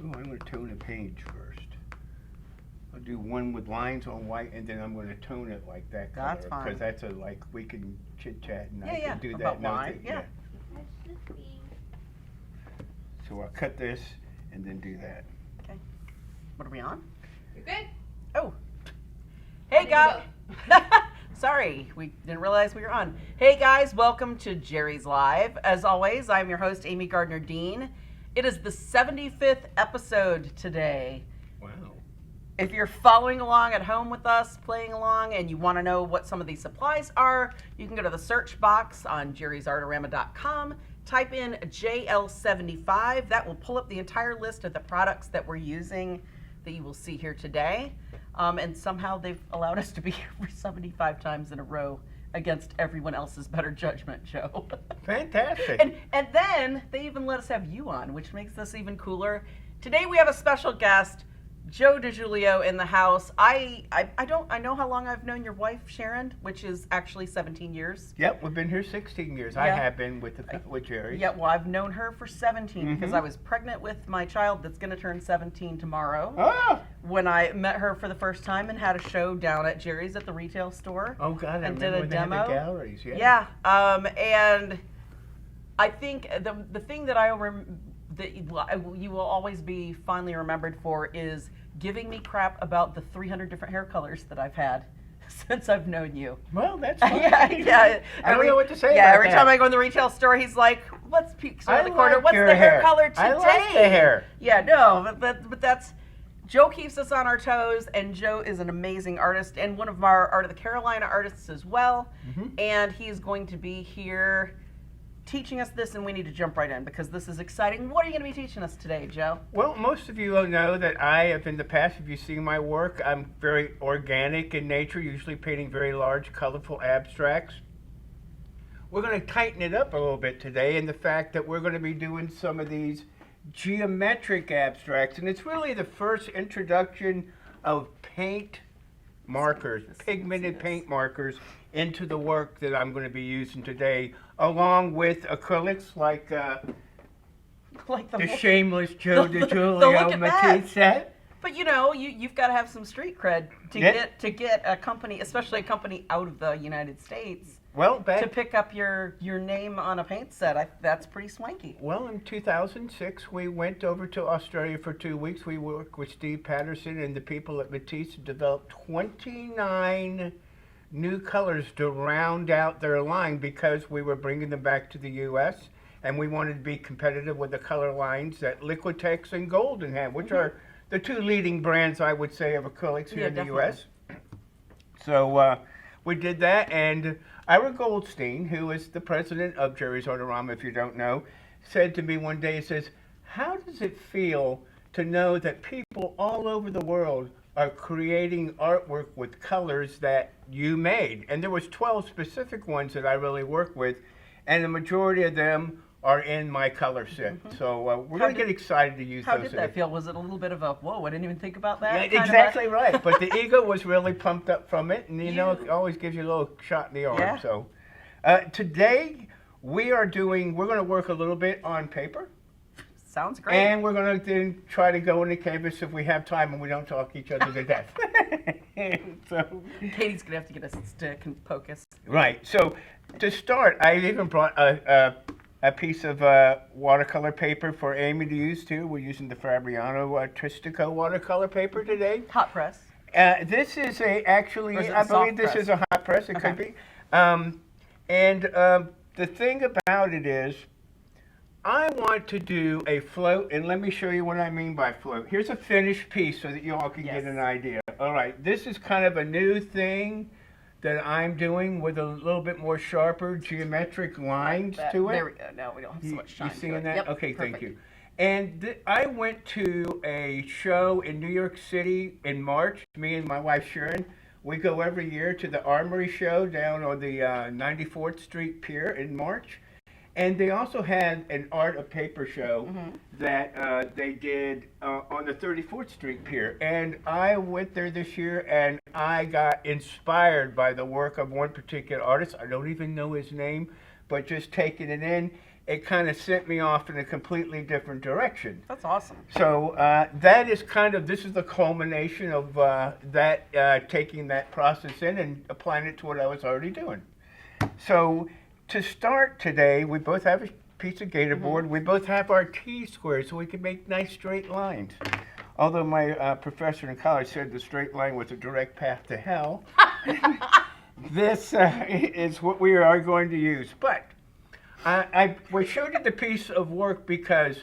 Oh, I'm going to tone a page first. I'll do one with lines on white, and then I'm going to tone it like that color. That's fine. Because that's like, we can chit-chat, and I Yeah, can do that. about wine, yeah. So I'll cut this, and then do that. Okay. What are we on? You're good. Oh. Hey, guys. Sorry, we didn't realize we were on. Hey, guys, welcome to Jerry's Live. As always, I'm your host, Amy Gardner-Dean. It is the 75th episode today. Wow. If you're following along at home with us, playing along, and you want to know what some of these supplies are, you can go to the search box on jerrysartorama.com, type in JL75. That will pull up the entire list of the products that we're using that you will see here today. And somehow they've allowed us to be here for 75 times in a row against everyone else's better judgment, Joe. Fantastic. And then they even let us have you on, which makes this even cooler. Today we have a special guest, Joe DiGiulio, in the house. I know how long I've known your wife, Sharon, which is actually 17 years. Yep, we've been here 16 years. Yeah. I have been with Jerry. Yeah, well, I've known her for 17 because I was pregnant with my child that's going to turn 17 tomorrow. Oh! When I met her for the first time and had a show down at Jerry's at the retail store. Oh, God, I and remember did a when they had demo. the galleries. Yeah. Yeah, and I think the thing that that you will always be fondly remembered for is giving me crap about the 300 different hair colors that I've had since I've known you. Well, that's fine. yeah. I don't know what to say Yeah, about every that. time I go in the retail store, he's like, let's peek around the corner. like What's your the hair hair. color today? I like the hair. Yeah, no, but that's, Joe keeps us on our toes, and Joe is an amazing artist and one of our Art of the Carolina artists as well. And he's going to be here teaching us this, and we need to jump right in because this is exciting. What are you going to be teaching us today, Joe? Well, most of you know that I have in the past, if you've seen my work, I'm very organic in nature, usually painting very large, colorful abstracts. We're going to tighten it up a little bit today in the fact that we're going to be doing some of these geometric abstracts, and it's really the first introduction of paint markers, pigmented paint markers into the work that I'm going to be using today, along with acrylics like the shameless Joe DiGiulio Matisse set. But you know, you've got to have some street cred to get a company, especially a company out of the United States, to pick up your name on a paint set. That's pretty swanky. Well, in 2006, we went over to Australia for 2 weeks. We worked with Steve Patterson and the people at Matisse to develop 29 new colors to round out their line because we were bringing them back to the U.S. and we wanted to be competitive with the color lines that Liquitex and Golden have, which are the two leading brands, I would say, of acrylics here in the U.S. So we did that, and Ira Goldstein, who is the president of Jerry's Artorama, if you don't know, said to me one day, he says, how does it feel to know that people all over the world are creating artwork with colors that you made? And there was 12 specific ones that I really worked with, and the majority of them are in my color set. So we're going to get excited to use those. How did that feel? Was it a little bit of a, whoa, I didn't even think about that? Yeah, exactly right. But the ego was really pumped up from it, and you know, it always gives you a little shot in the arm. Yeah. So today we're going to work a little bit on paper. Sounds great. And we're going to then try to go into canvas if we have time and we don't talk each other to death. So Katie's going to have to get a stick and poke us. Right. So to start, I even brought a piece of watercolor paper for Amy to use too. We're using the Fabriano Tristico watercolor paper today. Hot press. This is actually, Or is it I a believe soft this press? is a hot press. It could be. The thing about it is, I want to do a float, and let me show you what I mean by float. Here's a finished piece so that you all can get an idea. All right, this is kind of a new thing that I'm doing with a little bit more sharper geometric lines to it. There we go. No, we don't have so much shine. You seeing to it. that? Yep, Okay, perfect. thank you. And I went to a show in New York City in March, me and my wife Sharon. We go every year to the Armory Show down on the 94th Street Pier in March. And they also had an art of paper show that they did on the 34th Street Pier. And I went there this year and I got inspired by the work of one particular artist. I don't even know his name, but just taking it in. it kind of sent me off in a completely different direction. That's awesome. So that is kind of, this is the culmination of taking that process in and applying it to what I was already doing. So to start today, we both have a piece of gator board. We both have our T-squares so we can make nice straight lines. Although my professor in college said the straight line was a direct path to hell. This is what we are going to use. But we showed you the piece of work because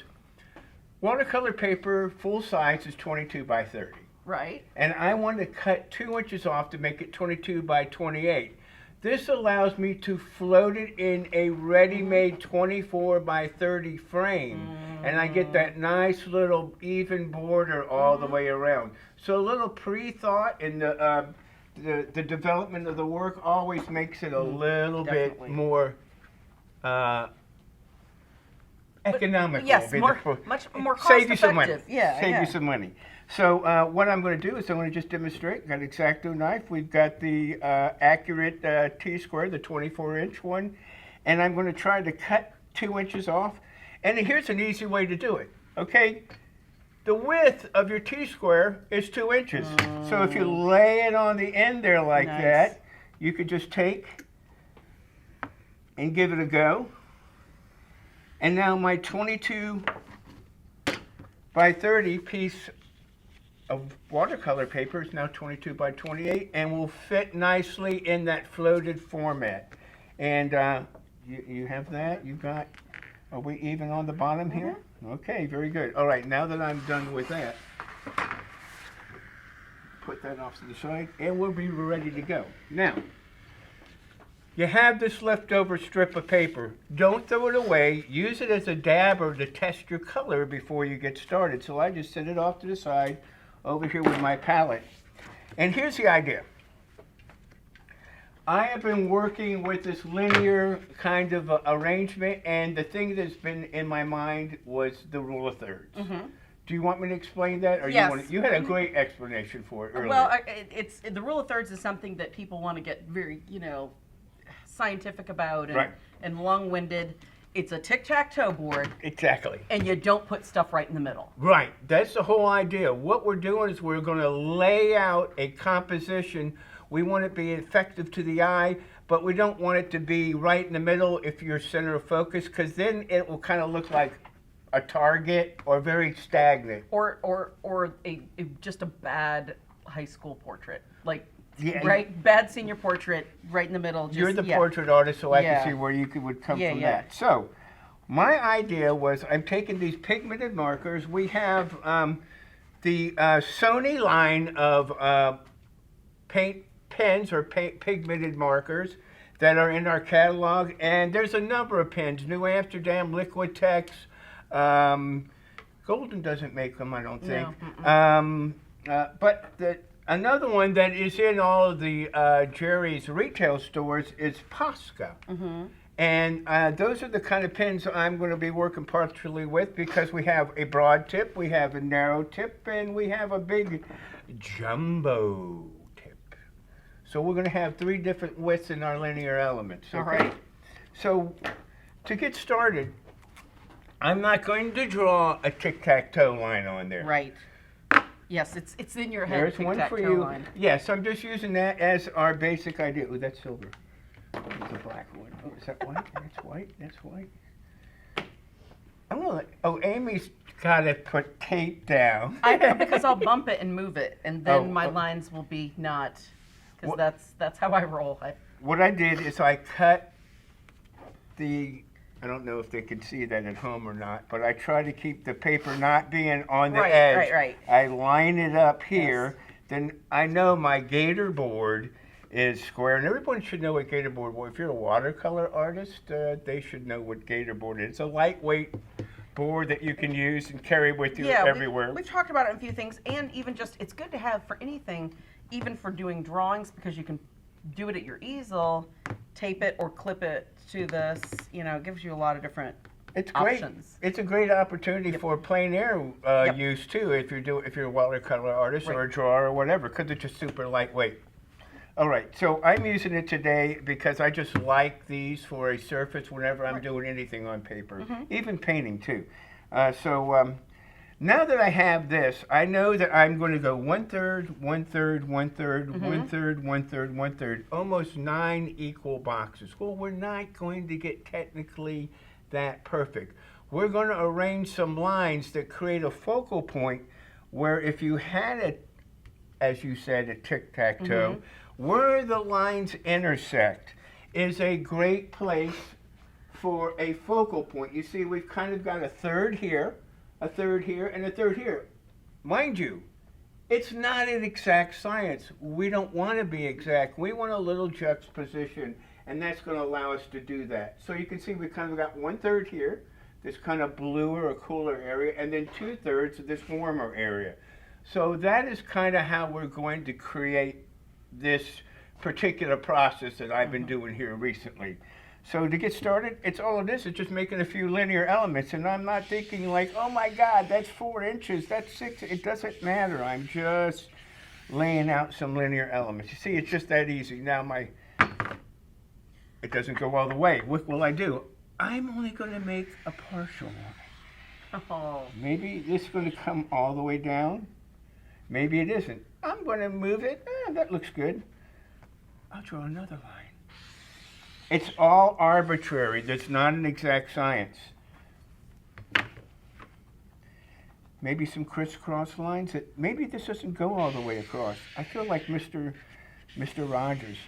watercolor paper full size is 22 by 30. Right. And I want to cut 2 inches off to make it 22 by 28. This allows me to float it in a ready-made 24 by 30 frame. And I get that nice little even border all the way around. So a little pre-thought in the development of the work always makes it a little bit more economical. Yes, much more cost Save you some money. effective. Yeah, Save you some money. So what I'm going to do is I'm going to just demonstrate. Got an X-Acto knife. We've got the accurate T-square, the 24-inch one. And I'm going to try to cut 2 inches off. And here's an easy way to do it. Okay? The width of your T-square is 2 inches. So if you lay it on the end there like that, you could just take and give it a go. And now my 22 by 30 piece of watercolor paper is now 22 by 28 and will fit nicely in that floated format. And you have that? You've got, are we even on the bottom here? Okay, very good. All right, now that I'm done with that, put that off to the side and we'll be ready to go. Now, you have this leftover strip of paper. Don't throw it away. Use it as a dabber to test your color before you get started. So I just set it off to the side over here with my palette. And here's the idea. I have been working with this linear kind of arrangement, and the thing that's been in my mind was the rule of thirds. Do you want me to explain that? Or Yes. you had a great explanation for it earlier. Well, it's the rule of thirds is something that people want to get very, scientific about and long-winded. It's a tic-tac-toe board. Exactly. And you don't put stuff right in the middle. Right. That's the whole idea. What we're doing is we're going to lay out a composition. We want it to be effective to the eye, but we don't want it to be right in the middle if you're center of focus, because then it will kind of look like a target or very stagnant. Or just a bad high school portrait. Like, right? Bad senior portrait right in the middle. Just, you're the portrait artist, so I can see where you would come from that. So, my idea was I'm taking these pigmented markers. We have the Sony line of paint pens or pigmented markers that are in our catalog, and there's a number of pens. New Amsterdam, Liquitex, Golden doesn't make them, I don't think. No. But another one that is in all of the Jerry's retail stores is Posca. And those are the kind of pens I'm going to be working partially with, because we have a broad tip, we have a narrow tip, and we have a big jumbo tip. So we're going to have 3 different widths in our linear elements. Okay? All right. So to get started, I'm not going to draw a tic-tac-toe line on there. Right. Yes, it's in your head. There's one for you. Line. Yes, I'm just using that as our basic idea. Ooh, that's silver. It's a black one. Oh, is that white? That's white. That's white. Amy's got to put tape down. I know, because I'll bump it and move it, and then my lines will be not, because that's how I roll. What I did is I cut the, I don't know if they can see that at home or not, but I try to keep the paper not being on the edge. Right. I line it up here. Yes. Then I know my gator board is square, and everyone should know what gator board is. If you're a watercolor artist, they should know what gator board is. It's a lightweight board that you can use and carry with you everywhere. We've talked about it in a few things, and even just, it's good to have for anything, even for doing drawings, because you can do it at your easel, tape it or clip it to this, it gives you a lot of different options. It's a great opportunity for plein air use too, if you're a watercolor artist or a drawer or whatever, because it's just super lightweight. All right, so I'm using it today because I just like these for a surface whenever I'm doing anything on paper, even painting too. Now that I have this, I know that I'm going to go 1/3, 1/3, 1/3, 1/3, 1/3, 1/3, almost 9 equal boxes. Well, we're not going to get technically that perfect. We're going to arrange some lines that create a focal point where if you had a, as you said, a tic-tac-toe, where the lines intersect is a great place for a focal point. You see, we've kind of got a third here, a third here, and a third here. Mind you, it's not an exact science. We don't want to be exact. We want a little juxtaposition, and that's going to allow us to do that. So you can see we've kind of got 1/3 here, this kind of bluer or cooler area, and then 2/3 of this warmer area. So that is kind of how we're going to create this particular process that I've been doing here recently. So to get started, it's all it is. It's just making a few linear elements, and I'm not thinking like, oh my God, that's 4 inches, that's 6. It doesn't matter. I'm just laying out some linear elements. You see, it's just that easy. Now it doesn't go all the way. What will I do? I'm only going to make a partial line. Oh. Maybe this is going to come all the way down. Maybe it isn't. I'm going to move it. That looks good. I'll draw another line. It's all arbitrary. There's not an exact science. Maybe some crisscross lines. Maybe this doesn't go all the way across. I feel like Mr. Rogers.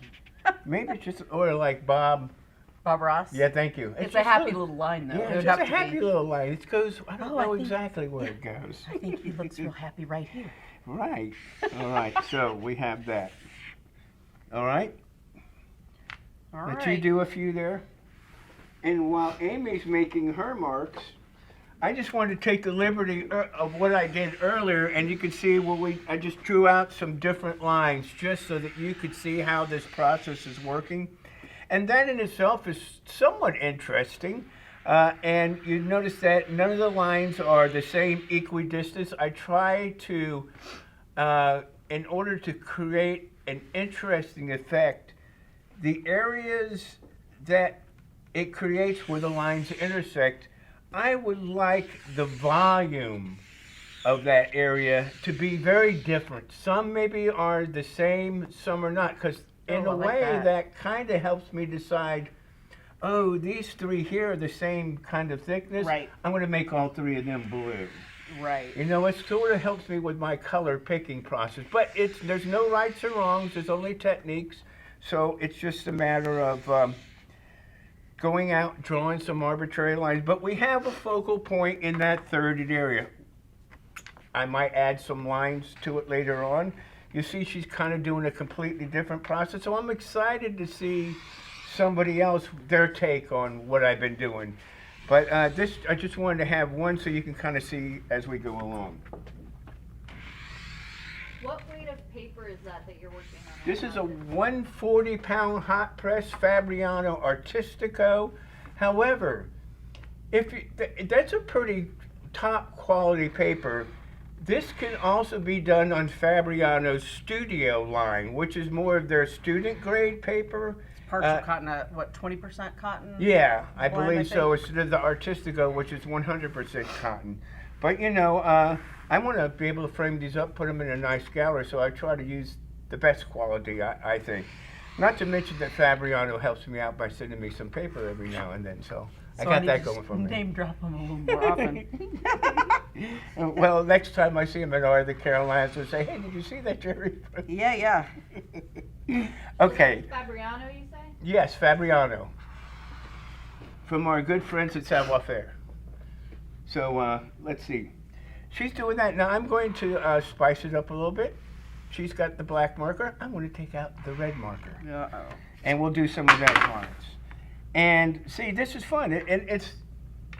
Maybe it's just, or like Bob Ross? Yeah, thank you. It's a happy little line, though. Yeah, it's just a happy little line. It goes, I don't know exactly where it goes. I think he looks real happy right here. Right. All right, so we have that. All right? All Let right. you do a few there. And while Amy's making her marks, I just wanted to take the liberty of what I did earlier, and you can see where I just drew out some different lines just so that you could see how this process is working. And that in itself is somewhat interesting. And you notice that none of the lines are the same equidistance. I try to, in order to create an interesting effect, the areas that it creates where the lines intersect, I would like the volume of that area to be very different. Some maybe are the same, some are not, because in a way that kind of helps me decide, oh, these 3 here are the same kind of thickness. Right. I'm going to make all 3 of them blue. Right. You know, it sort of helps me with my color picking process. But there's no rights or wrongs. There's only techniques. So it's just a matter of going out, drawing some arbitrary lines. But we have a focal point in that thirded area. I might add some lines to it later on. You see, she's kind of doing a completely different process. So I'm excited to see somebody else, their take on what I've been doing. But I just wanted to have one so you can kind of see as we go along. What weight of paper is that you're working on? This is a 140-pound hot press Fabriano Artistico. However, that's a pretty top quality paper. This can also be done on Fabriano's Studio line, which is more of their student grade paper. Partial cotton, what, 20% cotton? Yeah, I blend, believe so. Instead of the Artistico, which is 100% cotton. But you know, I want to be able to frame these up, put them in a nice gallery, so I try to use the best quality, I think. Not to mention that Fabriano helps me out by sending me some paper every now and then, so I got that going for me. Name drop them a little more often. Well, next time I see him at the Carolinas, I'll say, hey, did you see that, Jerry? Yeah. Okay. Fabriano, you say? Yes, Fabriano. From our good friends at Savoir-Faire. So let's see. She's doing that. Now I'm going to spice it up a little bit. She's got the black marker. I'm going to take out the red marker. Uh-oh. And we'll do some of that lines. And see, this is fun. It's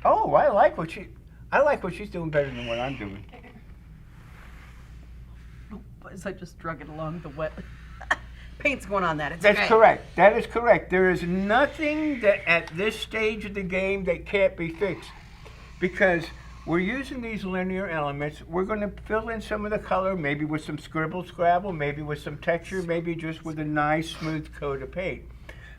oh, I like what she's doing better than what I'm doing. As I just drug it along the wet paint's going on that. It's That's okay. correct. That is correct. There is nothing that at this stage of the game that can't be fixed. Because we're using these linear elements. We're going to fill in some of the color, maybe with some scribble scrabble, maybe with some texture, maybe just with a nice smooth coat of paint.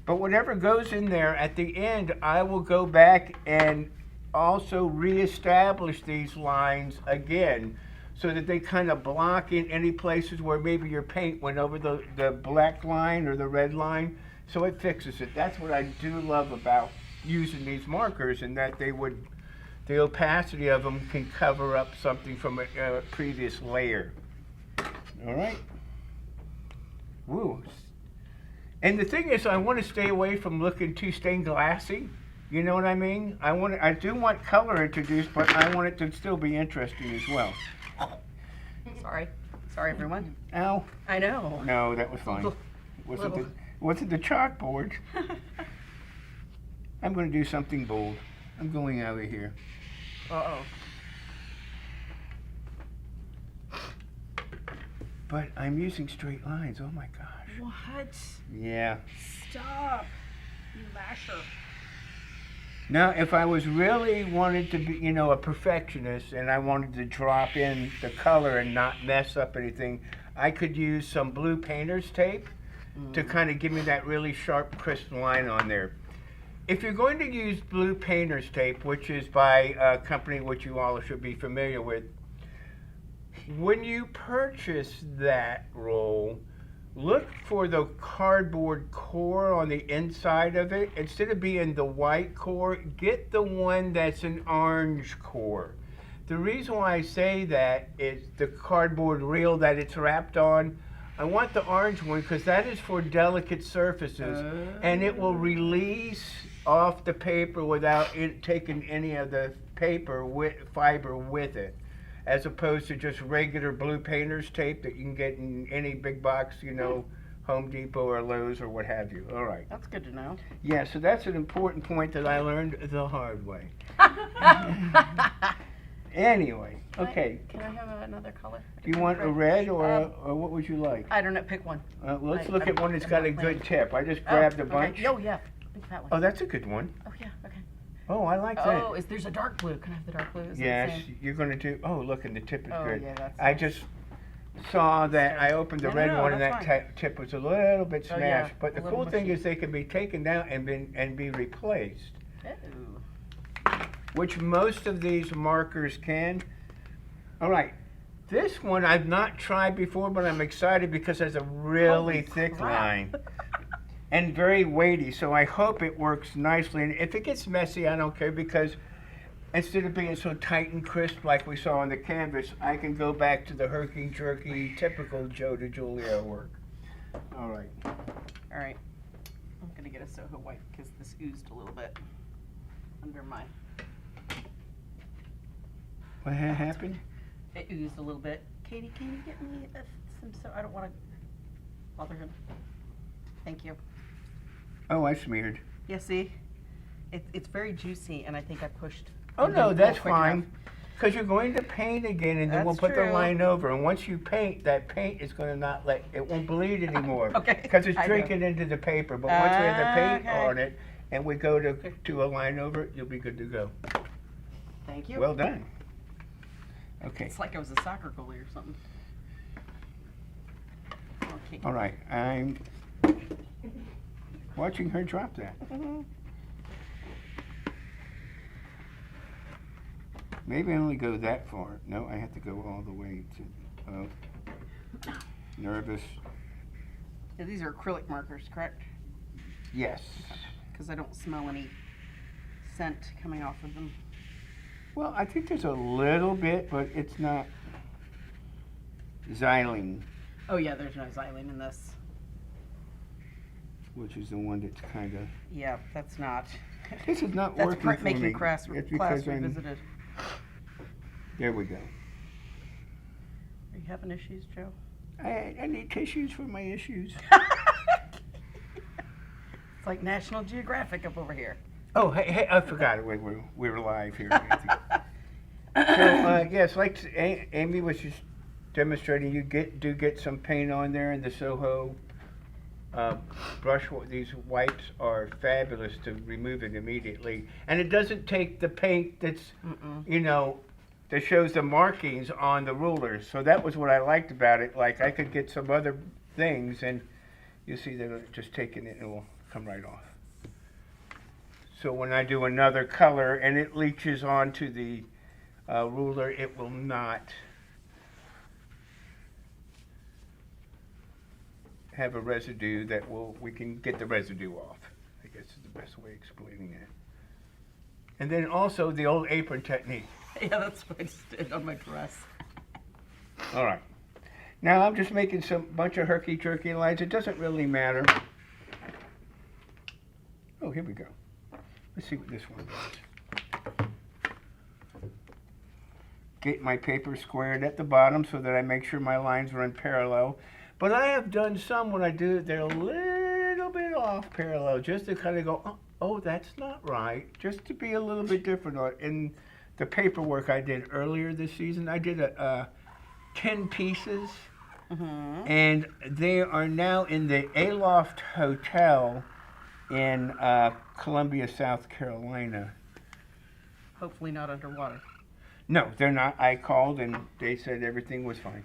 But whatever goes in there, at the end, I will go back and also reestablish these lines again so that they kind of block in any places where maybe your paint went over the black line or the red line, so it fixes it. That's what I do love about using these markers, and that the opacity of them can cover up something from a previous layer. All right. Woo. And the thing is, I want to stay away from looking too stained glassy. You know what I mean? I do want color introduced, but I want it to still be interesting as well. Sorry, everyone. Ow. I know. No, that was fine. Wasn't the chalkboard. I'm going to do something bold. I'm going out of here. Uh-oh. But I'm using straight lines. Oh my gosh. What? Yeah. Stop, you lasher. Now, if I was really wanted to be, a perfectionist, and I wanted to drop in the color and not mess up anything, I could use some blue painter's tape to kind of give me that really sharp, crisp line on there. If you're going to use blue painter's tape, which is by a company which you all should be familiar with, when you purchase that roll, look for the cardboard core on the inside of it. Instead of being the white core, get the one that's an orange core. The reason why I say that is the cardboard reel that it's wrapped on. I want the orange one because that is for delicate surfaces, and it will release off the paper without it taking any of the paper fiber with it, as opposed to just regular blue painter's tape that you can get in any big box, Home Depot or Lowe's or what have you. All right. That's good to know. Yeah, so that's an important point that I learned the hard way. Anyway, okay. Can I have another color? Do you want a red or what would you like? I don't know. Pick one. Let's look at one that's got a good tip. I just grabbed a bunch. Okay. Oh, yeah. Big fat one. Oh, that's a good one. Oh, yeah. Okay. Oh, I like that. Oh, there's a dark blue. Can I have the dark blue? Is it the Yes, same? you're going to do. Oh, look, and the tip is Oh, good. yeah, that's I nice. just saw that. I opened the No, red no, one, and that's that tip was a little bit Oh, yeah, smashed. But the a little cool thing mushy. is they can be taken down and be replaced, Ooh. which most of these markers can. All right. This one I've not tried before, but I'm excited because it has a really Holy thick crap. line and very weighty, so I hope it works nicely. And if it gets messy, I don't care, because instead of being so tight and crisp like we saw on the canvas, I can go back to the herky-jerky, typical Joe DiGiulio work. All right. All right. I'm going to get a Soho white because this oozed a little bit under my... What happened? It oozed a little bit. Katie, can you get me some I don't want to bother him. Thank you. Oh, I smeared. Yeah, see? It's very juicy, and I think I pushed... Oh, it no, didn't that's go quick fine. enough. Because you're going to paint again, and then we'll That's put the true. line over. And once you paint, that paint is going to not it won't bleed anymore. Okay, Because it's I know. drinking into the paper. But once we have the paint Okay. on it, and we go to a line over it, you'll be good to go. Thank you. Well done. Okay. It's like I was a soccer goalie or something. Okay. All right. I'm watching her drop that. Maybe I only go that far. No, I have to go all the way to. Nervous. Yeah, these are acrylic markers, correct? Yes. Because I don't smell any scent coming off of them. Well, I think there's a little bit, but it's not xylene, Oh yeah, there's no xylene in this. which is the one that's kind of. Yeah, that's not. This is not That's working for me. printmaking class It's because I'm. revisited. There we go. Are you having issues, Joe? I need tissues for my issues. It's like National Geographic up over here. Oh, hey, I forgot it. We were live here. So, yes, like Amy was just demonstrating, you do get some paint on there, and the Soho brush. These wipes are fabulous to remove it immediately, and it doesn't take the paint that's that shows the markings on the rulers. So that was what I liked about it. Like I could get some other things, and you see that I'm just taking it and it will come right off. So when I do another color and it leaches onto the ruler, it will not have a residue that we can get the residue off. I guess is the best way of explaining that. And then also the old apron technique. Yeah, that's what I just did on my dress. All right. Now I'm just making some bunch of herky-jerky lines. It doesn't really matter. Oh, here we go. Let's see what this one does. Get my paper squared at the bottom so that I make sure my lines run parallel. But I have done some when I do it, they're a little bit off parallel, just to kind of go, oh, that's not right. Just to be a little bit different. In the paperwork I did earlier this season, I did 10 pieces. Mm-hmm. And they are now in the Aloft Hotel in Columbia, South Carolina. Hopefully not underwater. No, they're not. I called and they said everything was fine.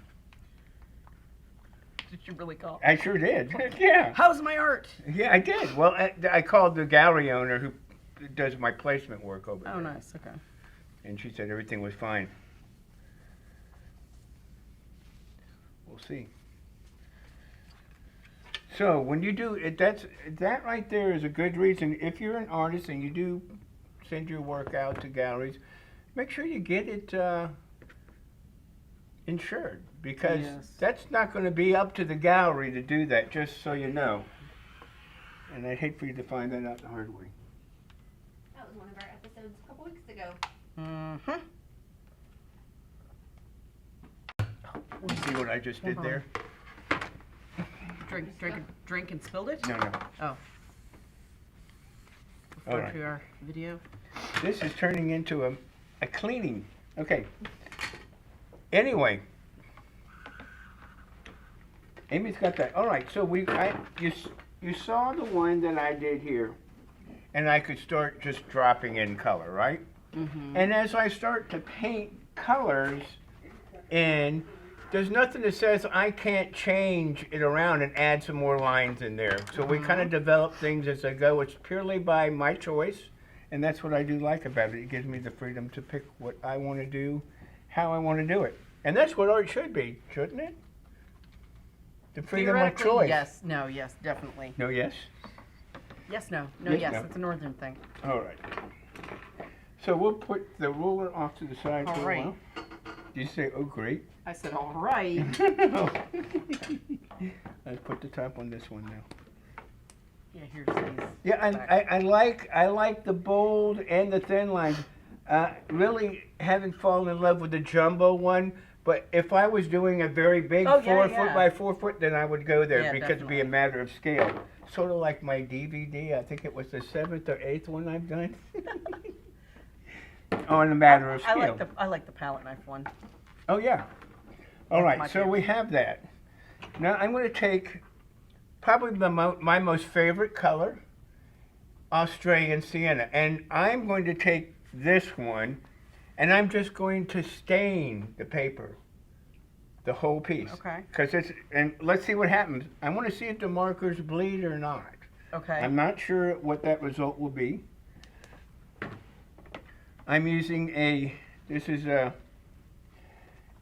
Did you really call? I sure did. Yeah. How's my art? Yeah, I did. Well, I called the gallery owner who does my placement work over there. Oh, nice. Okay. And she said everything was fine. We'll see. So when you do it, that right there is a good reason. If you're an artist and you do send your work out to galleries, make sure you get it insured, because Yes. that's not going to be up to the gallery to do that, just so you know. And I'd hate for you to find that out the hard way. That was one of our episodes a couple weeks ago. Mm-hmm. See what I just did there? Drink and spilled it? No, no. Oh. All Refer right. to our video. This is turning into a cleaning. Okay. Anyway. Amy's got that. All right. So you saw the one that I did here, and I could start just dropping in color, right? Mm-hmm. And as I start to paint colors in, there's nothing that says I can't change it around and add some more lines in there. So we kind of develop things as I go. It's purely by my choice, and that's what I do like about it. It gives me the freedom to pick what I want to do, how I want to do it. And that's what art should be, shouldn't it? The freedom of Theoretically, choice. yes. No, yes, definitely. No, yes? Yes, no. No, Yes, yes. no. It's a northern thing. All right. So we'll put the ruler off to the side All for a right. while. Did you say, oh, great? I said, all right. Let's put the top on this one now. Yeah, here's these. Yeah, I like the bold and the thin lines. Really haven't fallen in love with the jumbo one, but if I was doing a very big Oh, yeah, 4 yeah. foot by 4 foot, then I would go there, Yeah, because it'd be a matter of scale. Sort of like my DVD. I think it was the 7th or 8th one I've done. On a matter of scale. I like the palette knife one. Oh yeah. All That's right, my so we have that. Now I'm going to take probably my most favorite color, Australian Sienna, and I'm going to take this one, and I'm just going to stain the paper, the whole piece. Okay. And let's see what happens. I want to see if the markers bleed or not. Okay. I'm not sure what that result will be. I'm using this is a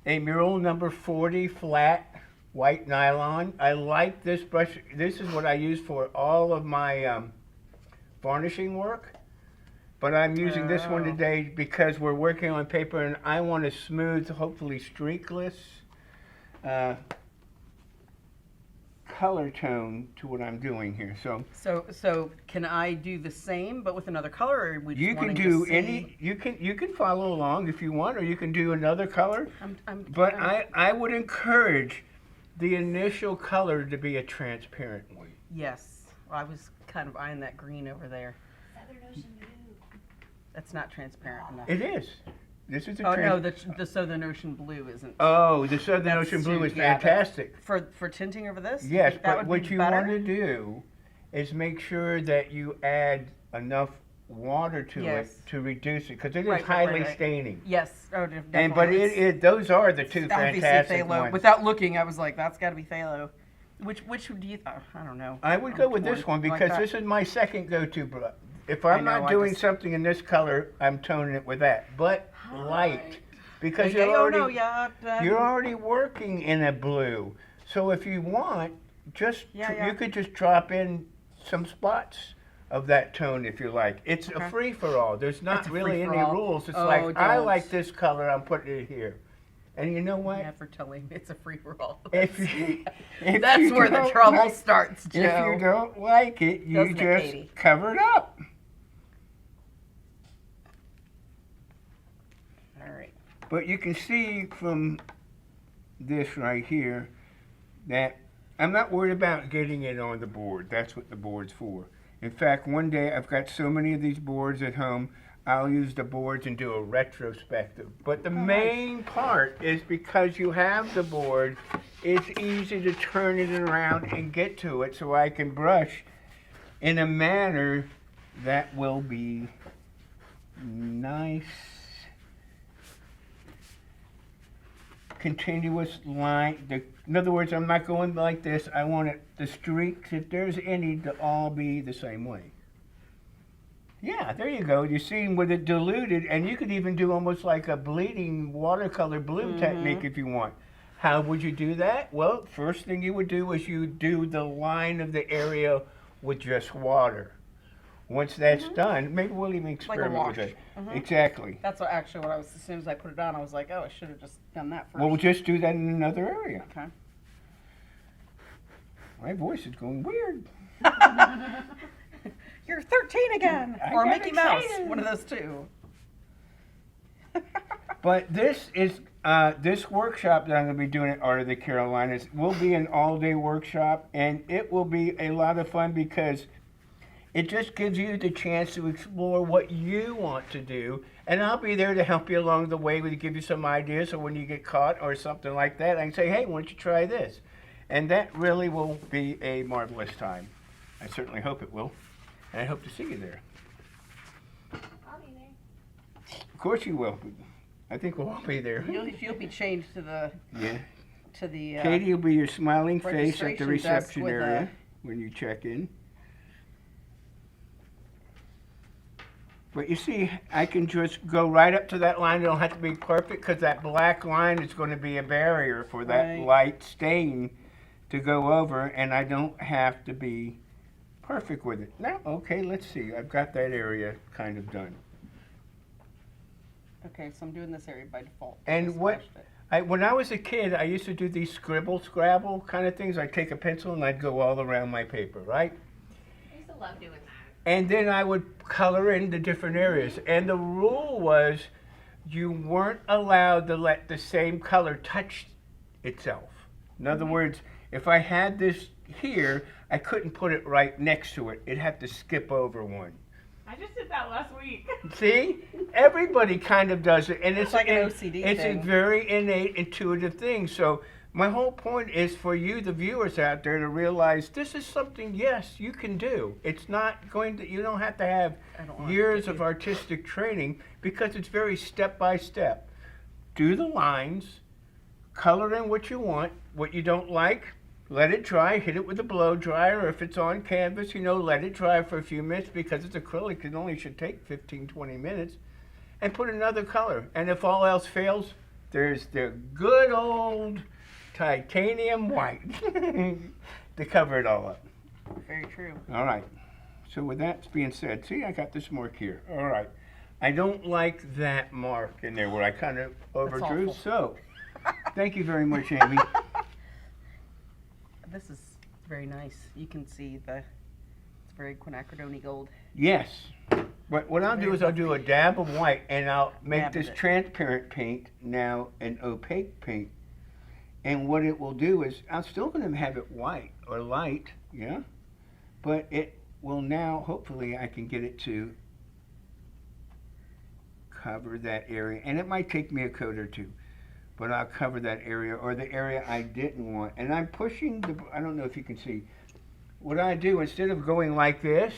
mural number 40 flat white nylon. I like this brush. This is what I use for all of my varnishing work. But I'm using this one today because we're working on paper and I want a smooth, hopefully streakless color tone to what I'm doing here. So can I do the same but with another color, or we just You can wanting do to see? you can follow along if you want, or you can do another color. But I would encourage the initial color to be a transparent one. Yes, I was kind of eyeing that green over there. Southern Ocean Blue. That's not transparent enough. It is. This is a Oh no, the Southern Ocean Blue isn't. Oh, the Southern That's Ocean Blue too- is yeah, fantastic. For tinting over this? Yes, that but would what be you better? want to do is make sure that you add enough water to Yes. it to reduce it because it is Right, right, highly right. staining. Yes. Oh, definitely. And but those are the two Obviously fantastic phthalo. ones. Without looking, I was like, that's got to be phthalo. Which do you? I don't know. I would I'm go with torn. this one Like because that. this is my second go-to. If I I'm know, not I doing just- something in this color, I'm toning it with that. But light, Right. because Yeah, you're oh, already no, yeah, you're already working in a blue. So if you want, Yeah. you could just drop in some spots of that tone if you like. It's a Okay. free for all. There's not It's a really any free-for-all. rules. It's Oh, like I don't. like this color, I'm putting it here. And you know what? Never telling me it's a free for all. If you, if That's you where the don't trouble like- starts, Joe. If you don't like it, you Doesn't it, just Katie? cover it up. All right. But you can see from this right here that I'm not worried about getting it on the board. That's what the board's for. In fact, one day I've got so many of these boards at home, I'll use the boards and do a retrospective. But the main part is because you have the board, it's easy to turn it around and get to it so I can brush in a manner that will be nice, continuous line. In other words, I'm not going like this. I want it, the streaks, if there's any, to all be the same way. Yeah, there you go. You see with it diluted, and you could even do almost like a bleeding watercolor blue technique if you want. How would you do that? Well, first thing you would do is you do the line of the area with just water. Once that's done, maybe we'll even experiment with wash. it. Exactly. That's what actually what I was. As soon as I put it on, I was like, oh, I should have just done that first. Well, we'll just do that in another area. Okay. My voice is going weird. You're 13 again, I or got Mickey Mouse, excited. one of those two. But this is this workshop that I'm going to be doing at Art of the Carolinas will be an all-day workshop, and it will be a lot of fun because it just gives you the chance to explore what you want to do, and I'll be there to help you along the way, to give you some ideas, so when you get caught or something like that, I can say, hey, why don't you try this? And that really will be a marvelous time. I certainly hope it will, and I hope to see you there. I'll be there. Of course you will. I think we'll all be there. You'll be changed to the Yeah. Katie Katie will be your smiling face at the registration desk reception with area when you check in. But you see, I can just go right up to that line. It don't have to be perfect because that black line is going to be a barrier for that Right. light stain to go over, and I don't have to be perfect with it. Now, okay, let's see. I've got that area kind of done. Okay, so I'm doing this area by default. And Just what- flashed it. When I was a kid, I used to do these scrabble kind of things. I'd take a pencil and I'd go all around my paper, right? I used to love doing that. And then I would color in the different areas. And the rule was you weren't allowed to let the same color touch itself. In other words, if I had this here, I couldn't put it right next to it. It had to skip over one. I just did that last week. See? Everybody kind of does it. And it's like an and OCD It's thing. a very innate, intuitive thing. So my whole point is for you, the viewers out there, to realize this is something, yes, you can do. It's not going to, you don't have to have I don't want years to of artistic training because it's very step by step. Do the lines, color in what you want, what you don't like, let it dry, hit it with a blow dryer, or if it's on canvas, let it dry for a few minutes because it's acrylic, it only should take 15, 20 minutes, and put another color. And if all else fails, there's the good old titanium white to cover it all up. Very true. All right. So with that being said, see, I got this mark here. All right. I don't like that mark in there where I kind of overdrew. awful. So, thank you very much, Amy. This is very nice. You can see it's very quinacridone gold. Yes. But what I'll do is I'll do a dab of white and I'll make Dab of this it. transparent paint now an opaque paint. And what it will do is I'm still going to have it white or light, yeah? But it will now, hopefully I can get it to cover that area. And it might take me a coat or two, but I'll cover that area or the area I didn't want. And I'm pushing I don't know if you can see. What I do, instead of going like this,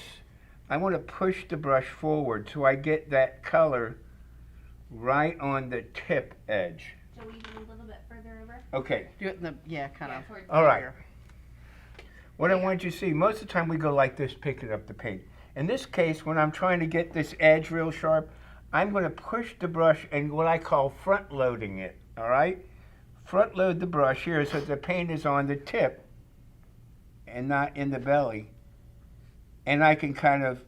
I want to push the brush forward so I get that color right on the tip edge. Joe, even a little bit further over. Okay, Do it in the, yeah, kind of. towards all right. here. What I want you to see, most of the time we go like this, picking up the paint. In this case, when I'm trying to get this edge real sharp, I'm going to push the brush and what I call front loading it, all right? Front load the brush here so the paint is on the tip and not in the belly. And I can kind of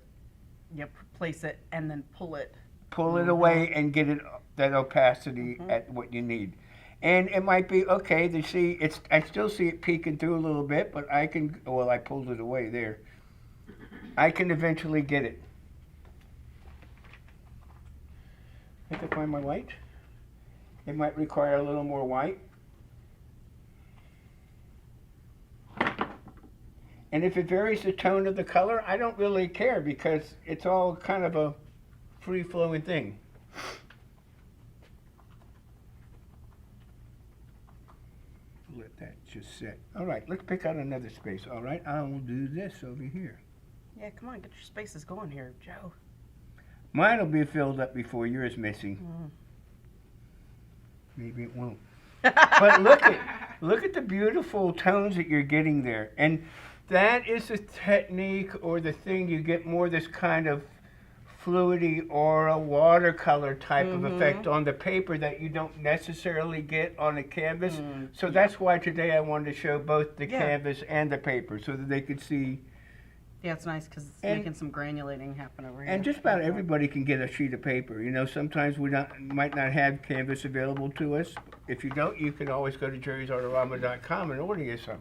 Yep, place it and then pull it. pull it away and get it that opacity at what you need. And it might be okay to see I still see it peeking through a little bit, but I can, well, I pulled it away there. I can eventually get it. I have to find my white. It might require a little more white. And if it varies the tone of the color, I don't really care because it's all kind of a free-flowing thing. Let that just sit. All right, let's pick out another space. All right, I will do this over here. Yeah, come on, get your spaces going here, Joe. Mine will be filled up before yours missing. Mm. Maybe it won't. But look at the beautiful tones that you're getting there. And that is the technique or the thing you get more this kind of fluidity or a watercolor type of effect on the paper that you don't necessarily get on a canvas. So that's why today I wanted to show both the canvas and the paper so that they could see. Yeah, it's nice because it's making some granulating happen over here. And just about everybody can get a sheet of paper. You know, sometimes we might not have canvas available to us. If you don't, you can always go to jerrysartorama.com and order you some.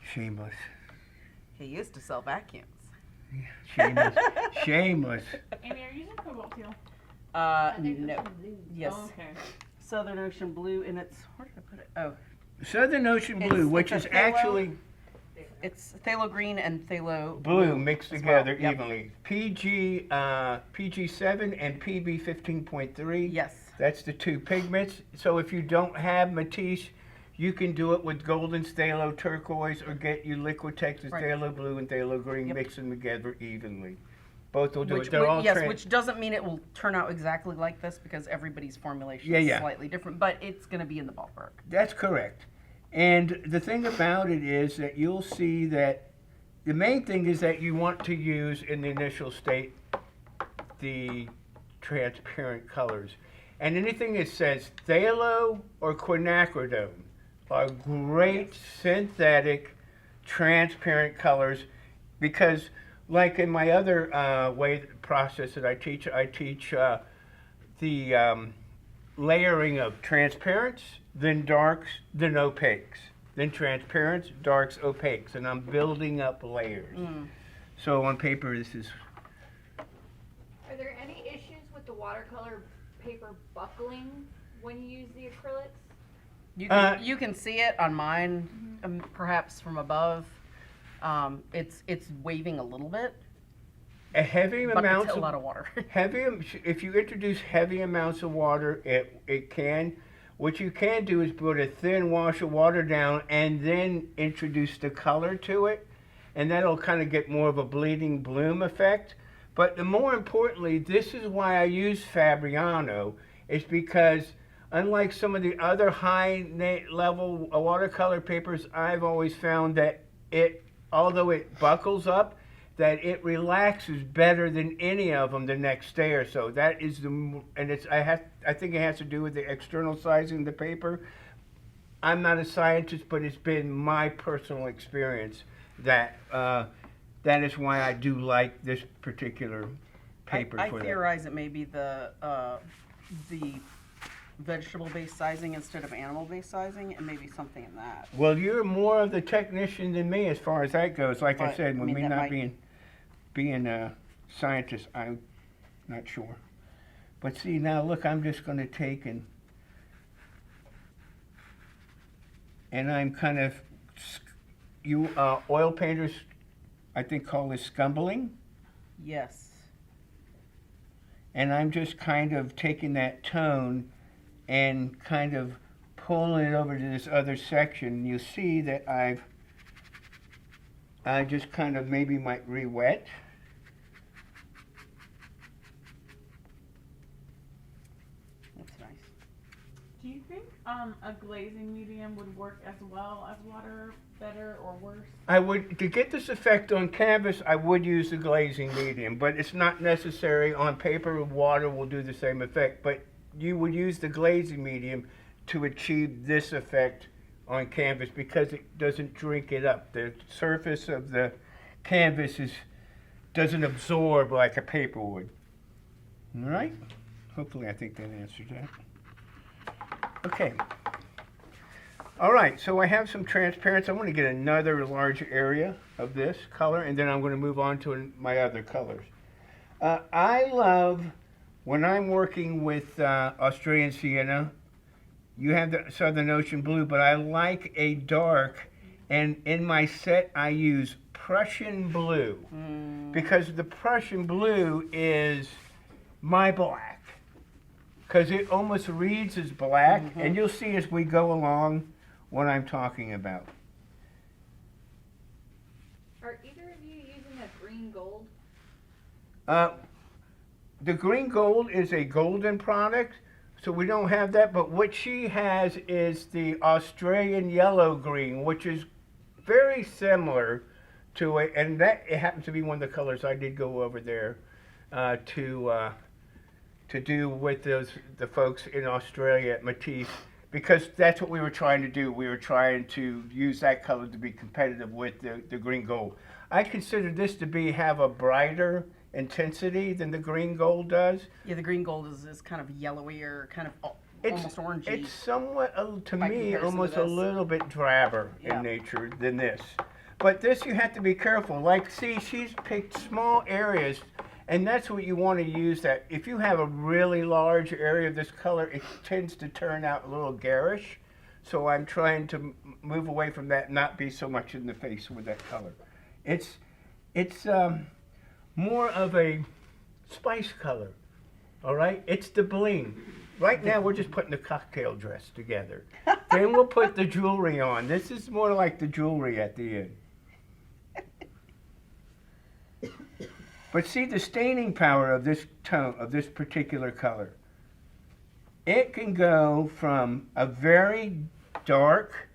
Shameless. He used to sell vacuums. Shameless. Shameless. Amy, are you using cobalt teal? No. Yes. Oh, okay. Southern Ocean Blue, and it's, where did I put it? Oh, Southern Ocean Blue, which it's is a phthalo. actually it's phthalo green and phthalo blue mixed as well. together Yep. evenly. PG7 and PB 15.3. Yes. That's the two pigments. So if you don't have Matisse, you can do it with golden phthalo turquoise or get you Liquitex with Right. phthalo blue and phthalo green, Yep. mix them together evenly. Both will do Which, it. They're all which doesn't mean it will turn out exactly like this because everybody's formulation Yeah, is yeah. slightly different, but it's going to be in the ballpark. That's correct. And the thing about it is that you'll see that the main thing is that you want to use in the initial state the transparent colors. And anything that says phthalo or quinacridone are great synthetic transparent colors because like in my other process that I teach the layering of transparents, then darks, then opaques, then transparents, darks, opaques, and I'm building up layers. So on paper, this is. Are there any issues with the watercolor paper buckling when you use the acrylics? You can see it on mine, perhaps from above. It's waving a little bit, A heavy but amounts it's a of lot of water. if you introduce heavy amounts of water, it can. What you can do is put a thin wash of water down and then introduce the color to it, and that'll kind of get more of a bleeding bloom effect. But the more importantly, this is why I use Fabriano, is because unlike some of the other high-level watercolor papers, I've always found that although it buckles up, that it relaxes better than any of them the next day or so. That is I think it has to do with the external sizing of the paper. I'm not a scientist, but it's been my personal experience that that is why I do like this particular paper I for that. theorize it may be the vegetable-based sizing instead of animal-based sizing, and maybe something in that. Well, you're more of the technician than me as far as that goes. Like I But, said, I with mean, me that not might- being a scientist, I'm not sure. But see, now look, I'm just going to take and I'm kind of, oil painters, I think call this scumbling. Yes. And I'm just kind of taking that tone and kind of pulling it over to this other section. You'll see that I just kind of maybe might re-wet Do you think a glazing medium would work as well as water, better or worse? I would, to get this effect on canvas, I would use the glazing medium, but it's not necessary. On paper, water will do the same effect, but you would use the glazing medium to achieve this effect on canvas because it doesn't drink it up. The surface of the canvas doesn't absorb like a paper would. All right? Hopefully I think that answered that. Okay. All right, so I have some transparency. I'm going to get another large area of this color, and then I'm going to move on to my other colors. I love, when I'm working with Australian sienna, you have the Southern Ocean blue, but I like a dark, and in my set I use Prussian blue, because the Prussian blue is my black. Because it almost reads as black, and you'll see as we go along what I'm talking about. Are either of you using a green gold? The green gold is a golden product, so we don't have that, but what she has is the Australian yellow green, which is very similar to it, and that it happens to be one of the colors I did go over there to do with the folks in Australia at Matisse, because that's what we were trying to do. We were trying to use that color to be competitive with the green gold. I consider this to have a brighter intensity than the green gold does. Yeah, the green gold is kind of yellowier, kind of almost orangey. It's somewhat, to By me, comparison to almost a this. little bit drabber Yeah. in nature than this. But this you have to be careful. Like, see, she's picked small areas, and that's what you want to use. That if you have a really large area of this color, it tends to turn out a little garish. So I'm trying to move away from that, not be so much in the face with that color. It's more of a spice color. All right, it's the bling. Right now we're just putting the cocktail dress together. Then we'll put the jewelry on. This is more like the jewelry at the end. But see the staining power of this tone, of this particular color. It can go from a very dark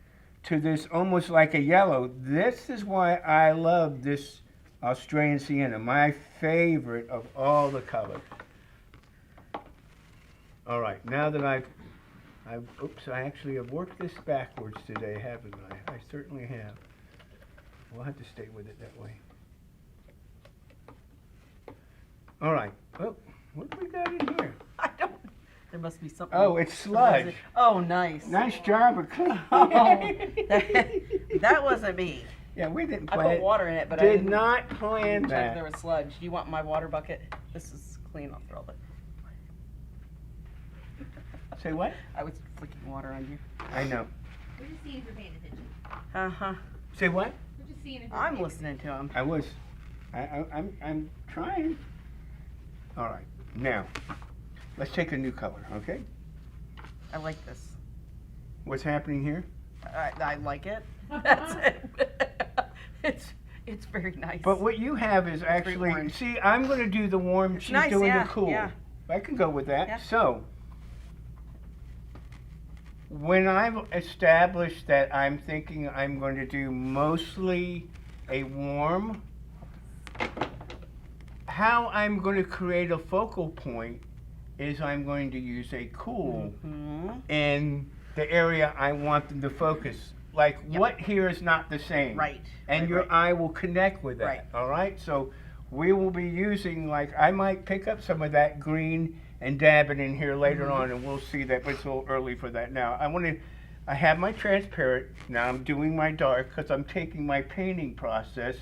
to this almost like a yellow. This is why I love this Australian sienna, my favorite of all the colors. All right, now that I actually have worked this backwards today, haven't I? I certainly have. We'll have to stay with it that way. All right. Oh, what do we got in here? I don't. There must be something. Oh, it's sludge. Oh, nice. Nice job of cleaning. Oh, that wasn't me. Yeah, we didn't I plan put it. water in it, but I Did didn't not plan check that. there was sludge. Do you want my water bucket? This is clean. I'll throw it. Say what? I was flicking water on you. I know. We're just seeing if you're paying attention. Uh-huh. Say what? We're just seeing if you're I'm paying listening to him. I was. I'm trying. All right. Now, let's take a new color, okay? I like this. What's happening here? I like it. That's it. It's very nice. But what you have is actually, orange. see, I'm going to do the warm, It's she's nice, doing yeah, the cool. yeah. I can go with that. Yeah. So, when I've established that I'm thinking I'm going to do mostly a warm, how I'm going to create a focal point is I'm going to use a cool in the area I want them to focus. Like, Yep. what here is not the same. Right. And right, your right. eye will connect with that. Right. All right? So we will be using, like, I might pick up some of that green and dab it in here later on, and we'll see that, but it's a little early for that now. I have my transparent, now I'm doing my dark, because I'm taking my painting process,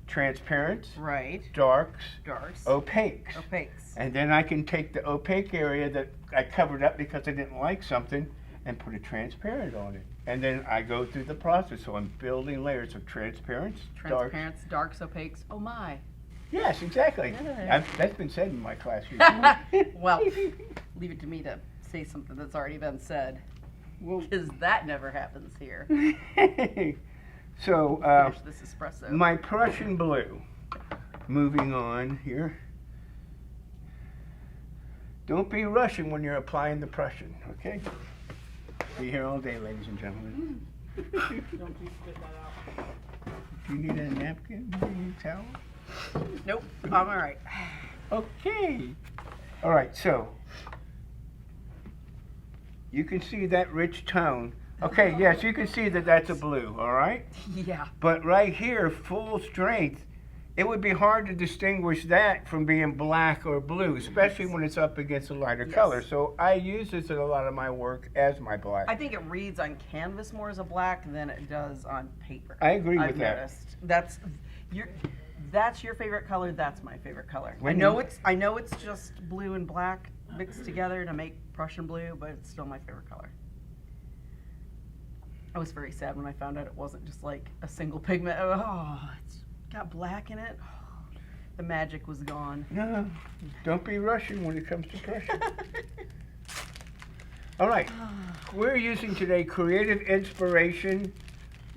transparents, Right. darks, Darks. opaques. Opaques. And then I can take the opaque area that I covered up because I didn't like something and put a transparent on it. And then I go through the process. So I'm building layers of transparents, darks. Transparents, darks, opaques. Oh my. Yes, exactly. Yeah. That's been said in my class recently. Well, leave it to me to say something that's already been said. Well, Because that never happens here. so Finish this espresso. my Prussian blue. Moving on here. Don't be rushing when you're applying the Prussian, okay? Be here all day, ladies and gentlemen. Don't you spit that out. Do you need a napkin? Do you need a towel? Nope, I'm all right. Okay. All right, so you can see that rich tone. Okay, yes, you can see that that's a blue, all right? Yeah. But right here, full strength, it would be hard to distinguish that from being black or blue, especially when it's up against a lighter Yes. color. So I use this in a lot of my work as my black. I think it reads on canvas more as a black than it does on paper. I agree with I've that. noticed. That's your favorite color. That's my favorite color. When I know it's just blue and black mixed together to make Prussian blue, but it's still my favorite color. I was very sad when I found out it wasn't just like a single pigment. Oh, it's got black in it. The magic was gone. No, don't be Russian when it comes to Prussian. All right, we're using today Creative Inspiration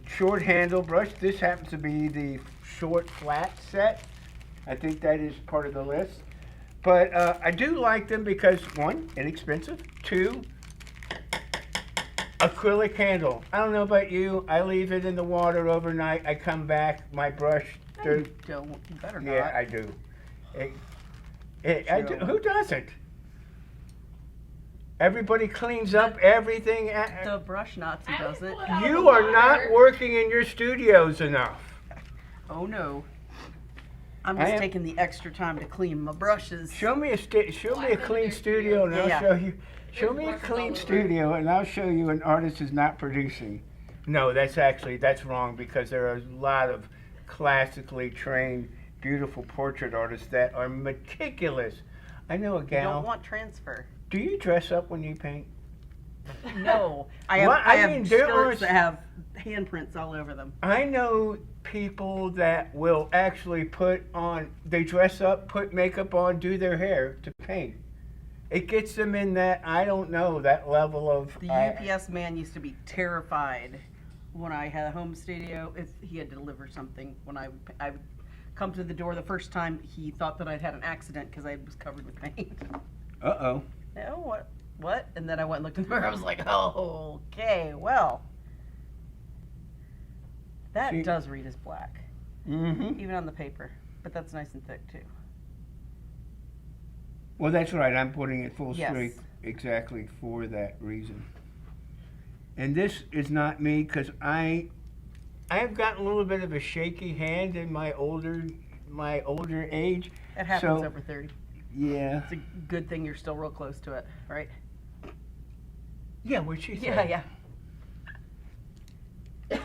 short handle brush. This happens to be the short flat set. I think that is part of the list. But I do like them because, one, inexpensive. Two, acrylic handle. I don't know about you. I leave it in the water overnight. I come back, my brush. You don't. You better not. Yeah, I do. Who doesn't? Everybody cleans up everything. The brush Nazi I does would it. put out You the are not water. working in your studios enough. Oh no. I'm I just am- taking the extra time to clean my brushes. Show me a Why clean couldn't your studio, and I'll Yeah. show you. Show There's me a brushes all clean over. studio, and I'll show you an artist is not producing. No, that's wrong because there are a lot of classically trained, beautiful portrait artists that are meticulous. I know a You gal. don't want transfer. Do you dress up when you paint? No. I have, What? I I have mean, there are skirts that have handprints all over them. I know people that will actually they dress up, put makeup on, do their hair to paint. It gets them in that, I don't know, that level of. The UPS man used to be terrified when I had a home studio if he had to deliver something. When I would come to the door the first time, he thought that I'd had an accident because I was covered with paint. Uh-oh. No, what? And then I went and looked in the mirror. I was like, oh, okay, well. That See- does read as black, Mm-hmm. even on the paper. But that's nice and thick, too. Well, that's right. I'm putting it full Yes. strength exactly for that reason. And this is not me because I have gotten a little bit of a shaky hand in my older age. It happens So- over 30. Yeah. It's a good thing you're still real close to it, right? Yeah, what she said. Yeah, yeah.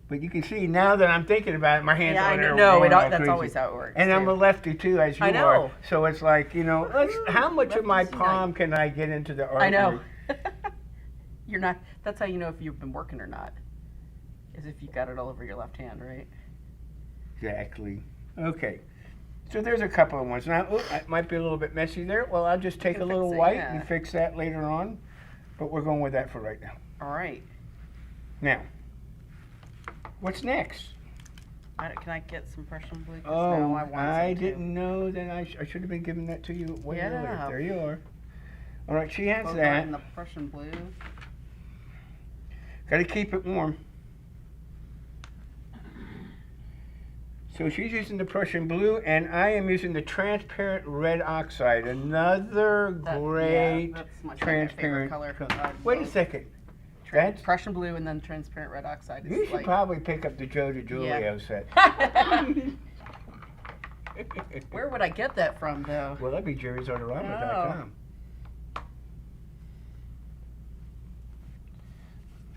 But you can see now that I'm thinking about it, my hands Yeah, are I there know. going all That's crazy. always how it works. And I'm too. a lefty too, as you I are. know. So it's like, how much of my Lefties unite. palm can I get into the artwork? I know. You're not. That's how you know if you've been working or not. Is if you got it all over your left hand, right? Exactly. Okay. So there's a couple of ones. Now, it might be a little bit messy there. Well, I'll just take a can little fix it, white yeah. and fix that later on. But we're going with that for right now. All right. Now, what's next? Can I get some Prussian blue? 'Cause now I want some, too. didn't know that I should have been giving that to you way earlier. Yeah. There you are. All right, she has Both that. are in the Prussian blue. Got to keep it warm. So she's using the Prussian blue, and I am using the transparent red oxide. Another great Yeah, that's much transparent my favorite color. color. Wait a second. That's, Prussian blue and then transparent red oxide. you Is should like, probably pick up the Joe DiGiulio set. Where would I get that from, though? Well, that'd be jerry'sartorama.com.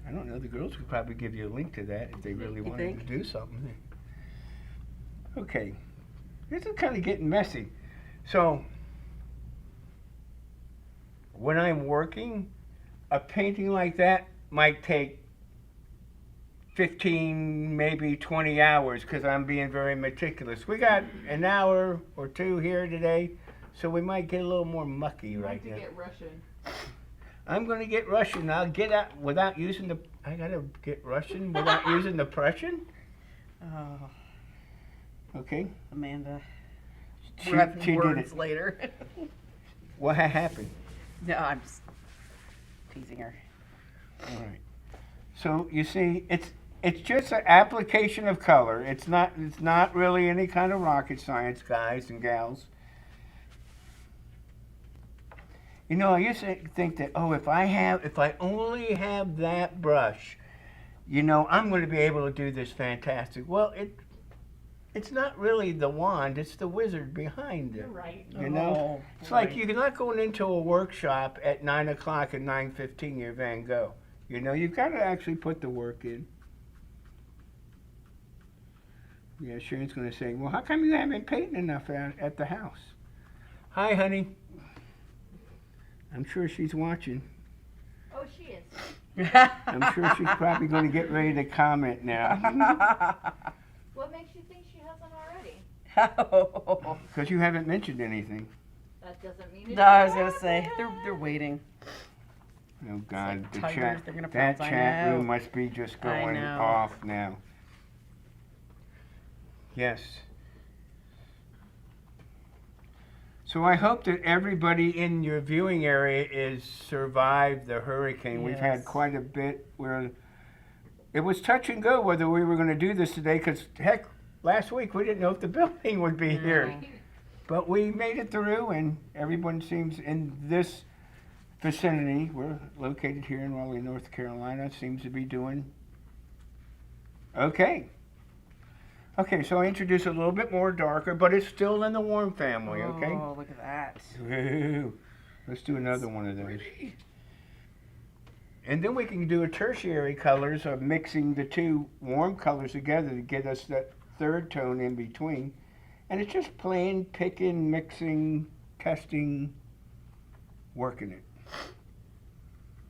I don't know. The girls could probably give you a link to that if they really You wanted think? to do something. Okay. This is kind of getting messy. So, when I'm working, a painting like that might take 15, maybe 20 hours because I'm being very meticulous. We got an hour or two here today, so we might get a little more mucky You right have to now. get Russian. I'm going to get Russian. I'll get out without using the. I got to get Russian without using the Prussian? Oh, Okay. Amanda. She, We're having she did words it. later. What happened? No, I'm just. teasing her. All right. So you see, it's just an application of color. It's not really any kind of rocket science, guys and gals. You know, I used to think that, oh, if I only have that brush, you know, I'm going to be able to do this fantastic. Well, it's not really the wand, it's the wizard behind it. You're right. You know? It's like you're not going into a workshop at 9 o'clock and 9:15 you're Van Gogh. You know, you've got to actually put the work in. Yeah, Sharon's going to say, well, how come you haven't painted enough at the house? Hi, honey. I'm sure she's watching. Oh, she is. I'm sure she's probably going to get ready to comment now. What makes you think she hasn't already? Because you haven't mentioned anything. That doesn't mean it's No, I was gonna say they're waiting. Oh, God. like The tigers, chat, they're gonna that pounce, I chat know. room must be just I going know. off now. Yes. So I hope that everybody in your viewing area is survived the hurricane. We've had Yes. quite a bit where it was touch and go whether we were going to do this today because, heck, last week we didn't know if the building would be here. But we made it through and everyone seems in this vicinity, we're located here in Raleigh, North Carolina, seems to be doing okay. Okay, so I introduce a little bit more darker, but it's still in the warm family, okay? Oh, look at that. Woo. Let's do another one of those. And then we can do a tertiary colors of mixing the two warm colors together to get us that third tone in between. And it's just plain picking, mixing, testing, working it.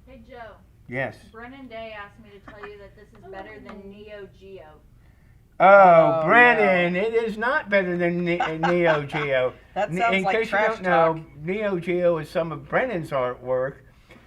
Hey, Joe. Yes. Brennan Day asked me to tell you that this is better than Neo Geo. Oh, Oh, Brennan, it is not better than Neo Geo. That In sounds like case you trash don't know, talk. Neo Geo is some of Brennan's artwork,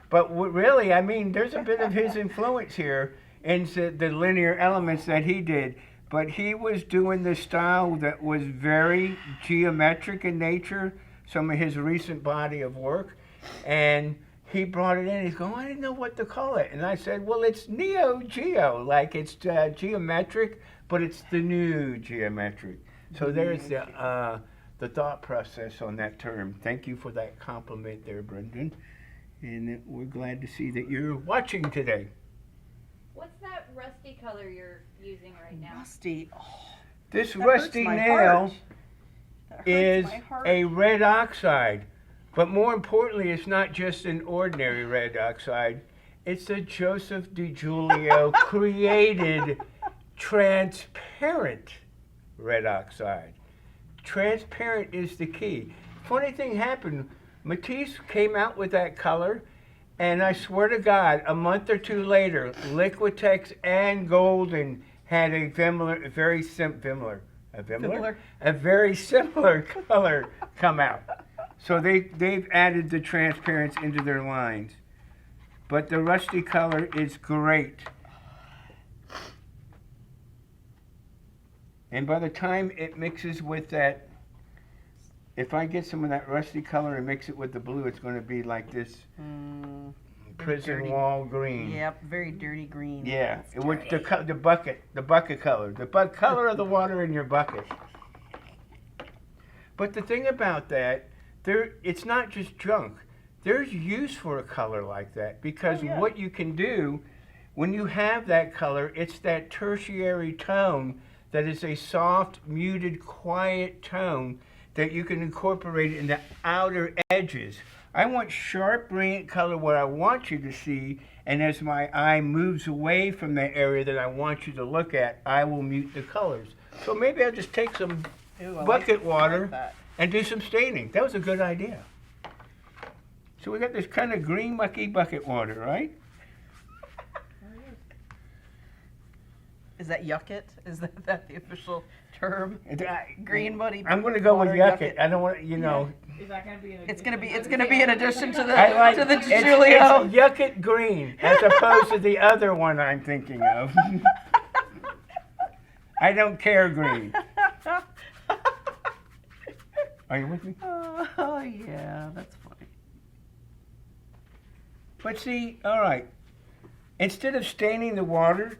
but really, I mean, there's a bit of his influence here in the linear elements that he did. But he was doing the style that was very geometric in nature, some of his recent body of work, and he brought it in. He's going, I didn't know what to call it. And I said, well, it's Neo Geo, like it's geometric, but it's the new geometric. So there's the thought process on that term. Thank you for that compliment there, Brendan. And we're glad to see that you're watching today. What's that rusty color you're using right now? Rusty. Oh, This that hurts rusty my nail heart. That hurts is my heart. a red oxide. But more importantly, it's not just an ordinary red oxide. It's a Joseph DiGiulio created transparent red oxide. Transparent is the key. Funny thing happened. Matisse came out with that color, and I swear to God, a month or two later, Liquitex and Golden had a very similar color come out. So they've added the transparency into their lines. But the rusty color is great. And by the time it mixes with that, if I get some of that rusty color and mix it with the blue, it's going to be like this prison dirty. wall green. Yep, very dirty green. Yeah, It's with dirty. the bucket color, color of the water in your bucket. But the thing about that, it's not just junk. There's use for a color like that because what you can do when you have that color, it's that tertiary tone that is a soft, muted, quiet tone that you can incorporate in the outer edges. I want sharp, brilliant color where I want you to see, and as my eye moves away from the area that I want you to look at, I will mute the colors. So maybe I'll just take some Ooh, I bucket like water that. and do some staining. That was a good idea. So we got this kind of green mucky bucket water, right? Is that yuck it? Is that the official term? Green muddy. I'm going to go with water yuck it. I don't want, you know. Is that gonna be an It's gonna be. It's addition? gonna be in addition to the I like to the it's DiGiulio. yuck it green as opposed to the other one I'm thinking of. I don't care green. Are you with me? Oh yeah, that's funny. But see, all right, instead of staining the water,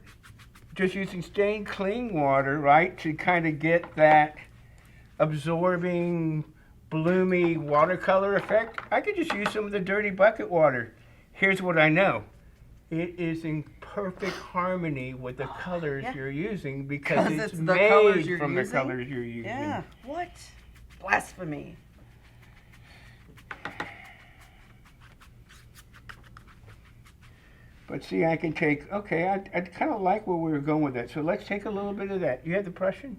just using stained clean water, right, to kind of get that absorbing, bloomy watercolor effect, I could just use some of the dirty bucket water. Here's what I know. It is in perfect harmony with the colors yeah. you're using because it's the colors made you're from the using? colors you're using. Yeah. What? Blasphemy. But see, I can take, okay, I kind of like where we were going with that. So let's take a little bit of that. You have the Prussian?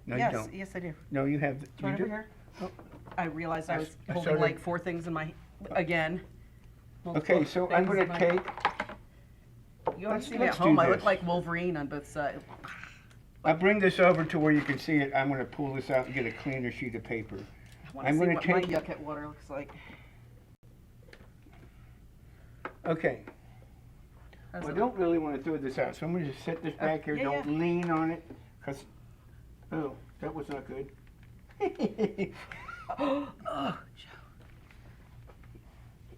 No, yes, you don't. yes, I do. No, you have. It's You right do? over here. Oh. I realized I was I holding started- like 4 things in my again. Okay, multiple so I'm things going in to my- take. You want let's- to see me at let's do home? I look this. like Wolverine on both sides. I'll bring this over to where you can see it. I'm going to pull this out and get a cleaner sheet of paper. I want to I'm see gonna what my take- yucca water looks like. Okay. How's Well, I it don't really want to throw this out, so I'm going to just set this back here. yeah, Don't lean on it, because, oh, that was not good. Oh,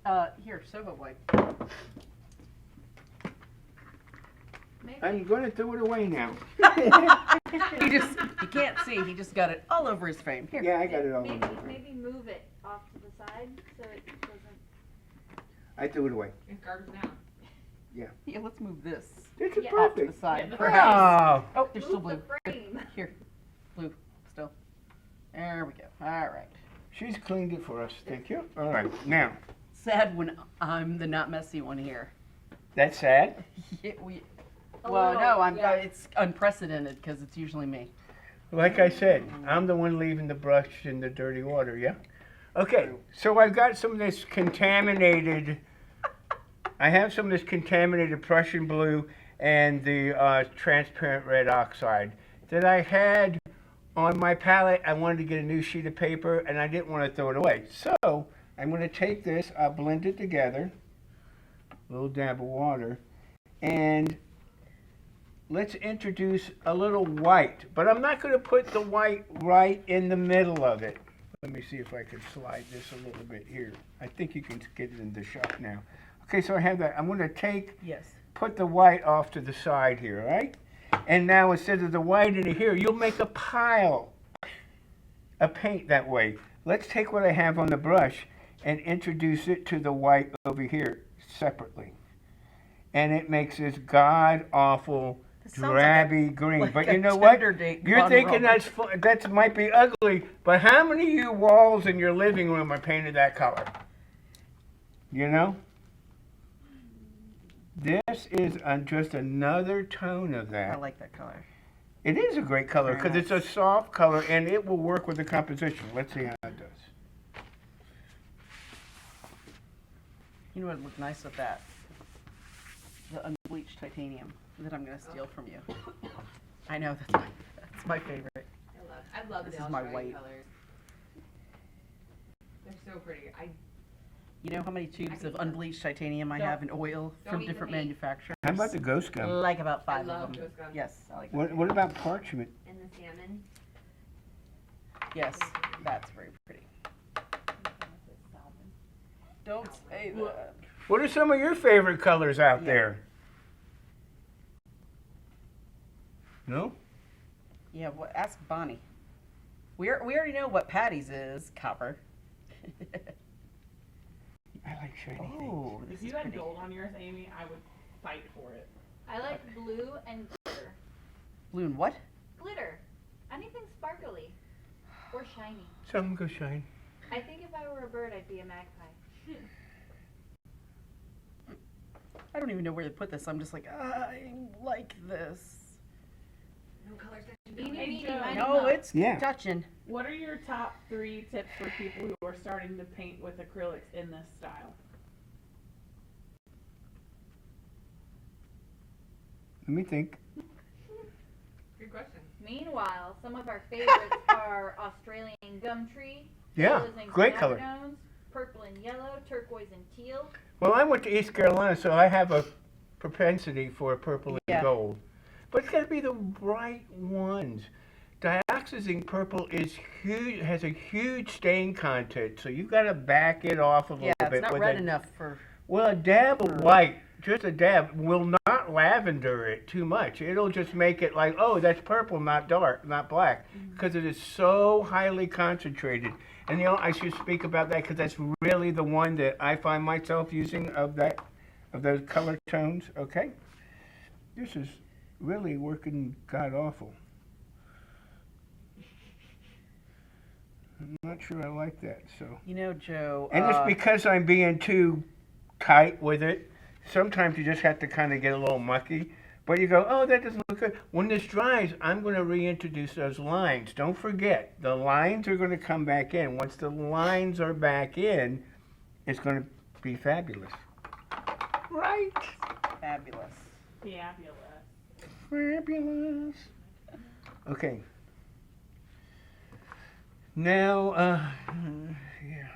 Joe. Here, Sova wipe. Maybe. I'm going to throw it away now. You can't see. He just got it all over his frame. Here. Yeah, I got it all Maybe, over. maybe move it off to the side so it doesn't. I threw it away. It garbage down. Yeah, let's move this This is Yeah, off to the perfect. side. Yeah, the Perhaps. Oh, Oh, there's still blue. Move the frame. Here, blue, still. There we go. All right. she's cleaned it for us. Thank you. All right, now, Sad when I'm the not messy one here. that's sad. Yeah, A well, little, no, yeah. it's unprecedented because it's usually me. Like I said, I'm the one leaving the brush in the dirty water, yeah? Okay, so I've got some of this contaminated, I have some of this contaminated Prussian blue and the transparent red oxide that I had on my palette. I wanted to get a new sheet of paper and I didn't want to throw it away. So I'm going to take this, I'll blend it together, a little dab of water, and let's introduce a little white, but I'm not going to put the white right in the middle of it. Let me see if I can slide this a little bit here. I think you can get it in the shot now. Okay, so I have that. I'm going to Yes. put the white off to the side here, right? And now instead of the white in here, you'll make a pile of paint that way. Let's take what I have on the brush and introduce it to the white over here separately. And it makes this god-awful This sounds like drabby green. like But a you know what? Tinder date You're gone thinking wrong. that might be ugly, but how many of you walls in your living room are painted that color? You know? This is just another tone of I that. like that color. It is a great color Very because it's a soft color and it will work with the composition. Let's see how it does. You know what would look nice with that? The unbleached titanium that I'm going to steal from you. I know, that's my favorite. I love This the is my Australian white. colors. They're so pretty. You know how many tubes of unbleached titanium I Don't- have in oil don't from eat the different paint. manufacturers? How about the ghost gum? Like about I 5 love of them. ghost gum. Yes, I like What about parchment? And the salmon. Yes, that's very pretty. Don't say that. What are some of your favorite colors out Yeah. there? No? Yeah, well, ask Bonnie. We already know what Patty's is, copper. I like shiny things. Oh, this If is you had pretty. gold on yours, Amy, I would fight for it. I like blue and glitter. Blue and what? Glitter. Anything sparkly or shiny. Some go shine. I think if I were a bird, I'd be a magpie. I don't even know where to put this. I'm just like, I like this. No color section. Eeny, Hey, meeny, Joe. miny, No, moe. it's Yeah. touching. What are your top 3 tips for people who are starting to paint with acrylics in this style? Let me think. Good question. Meanwhile, some of our favorites are Australian gum tree, Yeah, yellows and great green color. undertones, purple and yellow, turquoise and teal. Well, I went to East Carolina, so I have a propensity for purple Yeah. and gold. But it's got to be the right ones. Dioxazine purple is huge, has a huge stain content, so you've got to back it off a little Yeah, bit. it's not with red a- enough for. Well, a dab of white, just a dab, will not lavender it too much. It'll just make it like, oh, that's purple, not dark, not black, because it is so highly concentrated. And I should speak about that because that's really the one that I find myself using of those color tones. Okay, this is really working god awful. I'm not sure I like that. So. You know, Joe. And it's because I'm being too tight with it. Sometimes you just have to kind of get a little mucky. But you go, oh, that doesn't look good. When this dries, I'm going to reintroduce those lines. Don't forget, the lines are going to come back in. Once the lines are back in, it's going to be fabulous. Right? Fabulous. Fabulous. Fabulous. Okay. Now, yeah.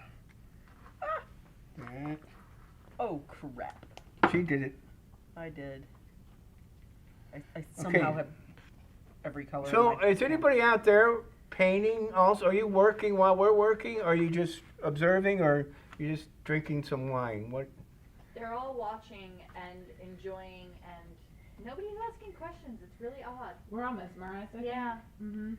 That. Oh, crap. She did it. I did. I somehow Okay. have every color. in So, my- is anybody out there painting also? Are you working while we're working? Or are you just observing? Or you just drinking some wine? What? They're all watching and enjoying, and nobody's asking questions. It's really odd. We're all mesmerized, I think. Yeah. Mm-hmm.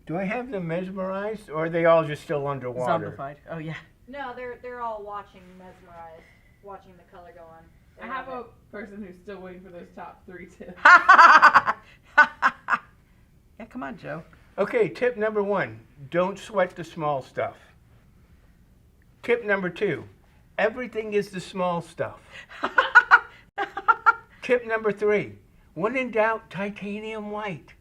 Do I have them mesmerized? Or are they all just still underwater? Zombified. Oh, yeah. No, they're all watching, mesmerized, watching the color go on. They I have love a person who's still waiting for those top 3 tips. Yeah, come on, Joe. Okay, tip number 1. Don't sweat the small stuff. Tip number 2. Everything is the small stuff. Tip number 3. When in doubt, titanium white.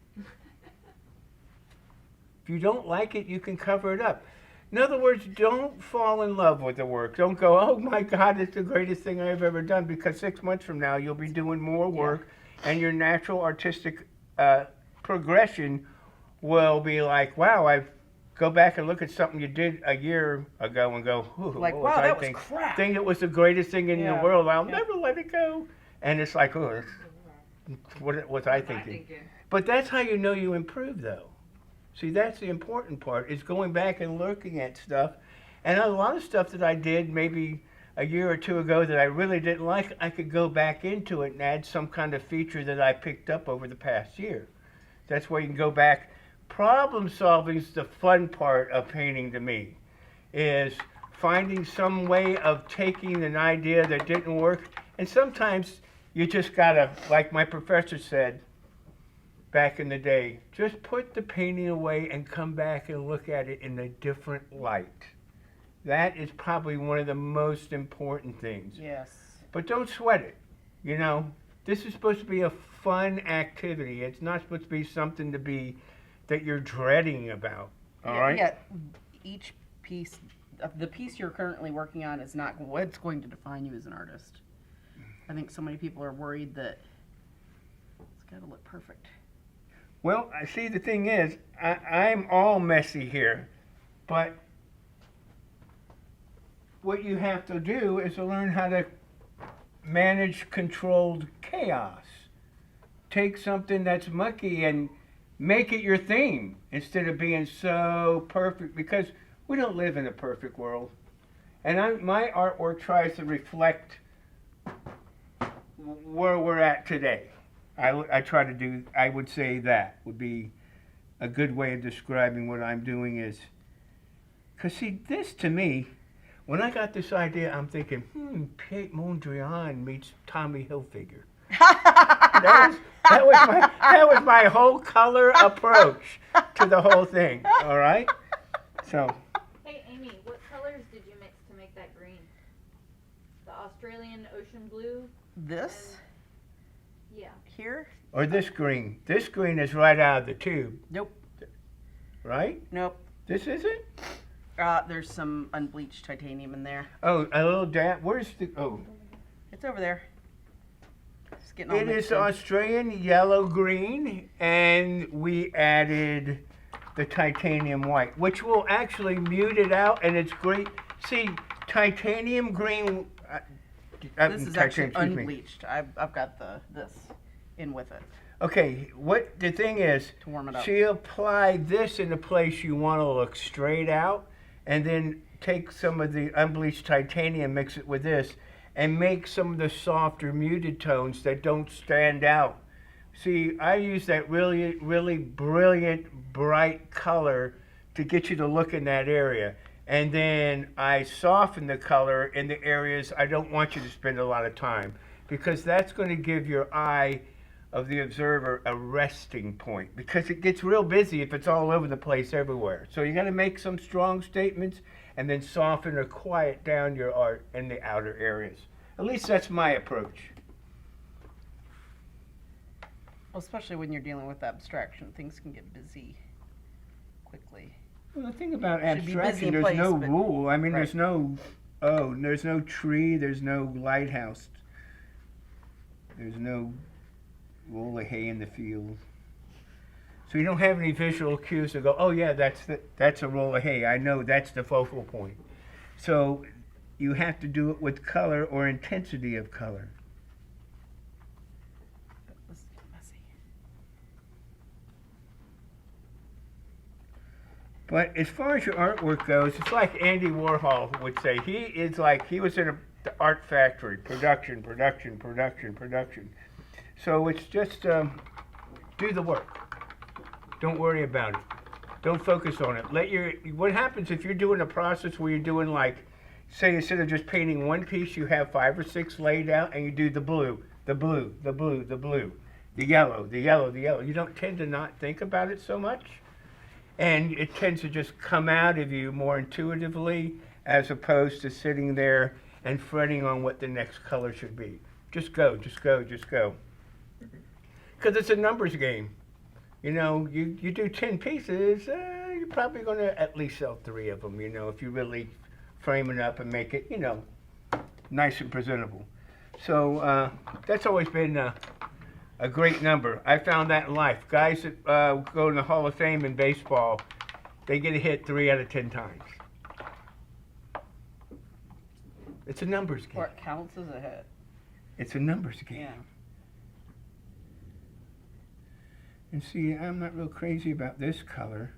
If you don't like it, you can cover it up. In other words, don't fall in love with the work. Don't go, oh my God, it's the greatest thing I've ever done, because 6 months from now, you'll be doing more work, and your natural artistic progression will be like, wow, I go back and look at something you did a year ago and go, ooh, Like, what wow, I that was think? crap. Think it was the greatest thing in Yeah. the world. I'll Yeah. never let it go. And it's like, oh, what was I thinking? But that's how you know you improve, though. See, that's the important part, is going back and looking at stuff. And a lot of stuff that I did maybe a year or 2 ago that I really didn't like, I could go back into it and add some kind of feature that I picked up over the past year. That's where you can go back. Problem solving is the fun part of painting to me, is finding some way of taking an idea that didn't work. And sometimes you just gotta, like my professor said, back in the day, just put the painting away and come back and look at it in a different light. That is probably one of the most important things. Yes. But don't sweat it. You know, this is supposed to be a fun activity. It's not supposed to be something to be that you're dreading about. All right? Yeah, each piece, the piece you're currently working on is not what's going to define you as an artist. I think so many people are worried that it's got to look perfect. Well, I see the thing is, I'm all messy here, but what you have to do is to learn how to manage controlled chaos. Take something that's mucky and make it your theme instead of being so perfect, because we don't live in a perfect world. And my artwork tries to reflect where we're at today. I try to do, I would say that would be a good way of describing what I'm doing is, because see, this to me, when I got this idea, I'm thinking, Piet Mondrian meets Tommy Hilfiger. that was my whole color approach to the whole thing, all right? So, Hey, Amy, what colors did you mix to make that green? The Australian ocean blue? This Yeah. here? or this green. This green is right out of the tube, Nope. right? Nope. This isn't? There's some unbleached titanium in there. Oh, a little dab. Where's the, oh. It's over there. It's getting all It mixed is in. Australian yellow green, and we added the titanium white, which will actually mute it out, and it's great. See, titanium green. This is actually excuse me. unbleached. I've got this in with it Okay, what the thing is, to warm it up. she applied this in the place you want to look straight out, and then take some of the unbleached titanium, mix it with this, and make some of the softer muted tones that don't stand out. See, I use that really, really brilliant, bright color to get you to look in that area. And then I soften the color in the areas I don't want you to spend a lot of time, because that's going to give your eye of the observer a resting point, because it gets real busy if it's all over the place everywhere. So you got to make some strong statements and then soften or quiet down your art in the outer areas. At least that's my approach. Well, especially when you're dealing with abstraction, things can get busy quickly. Well, the thing about Should be busy abstraction, in there's place, no but- rule. I mean, Right. there's no tree, there's no lighthouse, there's no roll of hay in the field. So you don't have any visual cues to go, oh yeah, that's a roll of hay. I know that's the focal point. So you have to do it with color or intensity of color. That was messy. But as far as your artwork goes, it's like Andy Warhol would say. He was in the art factory, production. So it's just do the work. Don't worry about it. Don't focus on it. What happens if you're doing a process where you're doing, like, say, instead of just painting one piece, you have 5 or 6 laid out, and you do the blue, the yellow. You don't tend to not think about it so much. And it tends to just come out of you more intuitively, as opposed to sitting there and fretting on what the next color should be. Just go. Because it's a numbers game. You know, you do 10 pieces, you're probably going to at least sell 3 of them, you know, if you really frame it up and make it, you know, nice and presentable. So that's always been a great number. I found that in life. Guys that go in the Hall of Fame in baseball, they get a hit 3 out of 10 times. It's a numbers game. Or it counts as a hit. It's a numbers game. Yeah. And see, I'm not real crazy about this color,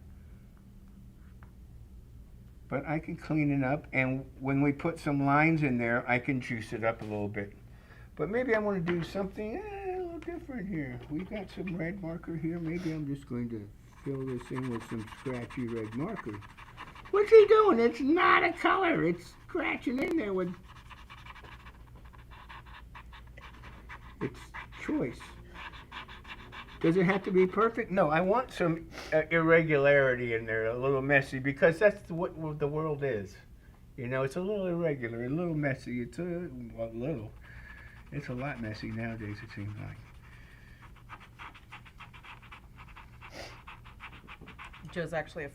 but I can clean it up, and when we put some lines in there, I can juice it up a little bit. But maybe I want to do something a little different here. We've got some red marker here. Maybe I'm just going to fill this in with some scratchy red marker. What's he doing? It's not a color. It's scratching in there with... It's choice. Does it have to be perfect? No, I want some irregularity in there, a little messy, because that's what the world is. You know, it's a little irregular, a little messy. It's It's a lot messy nowadays, it seems like. Joe's actually a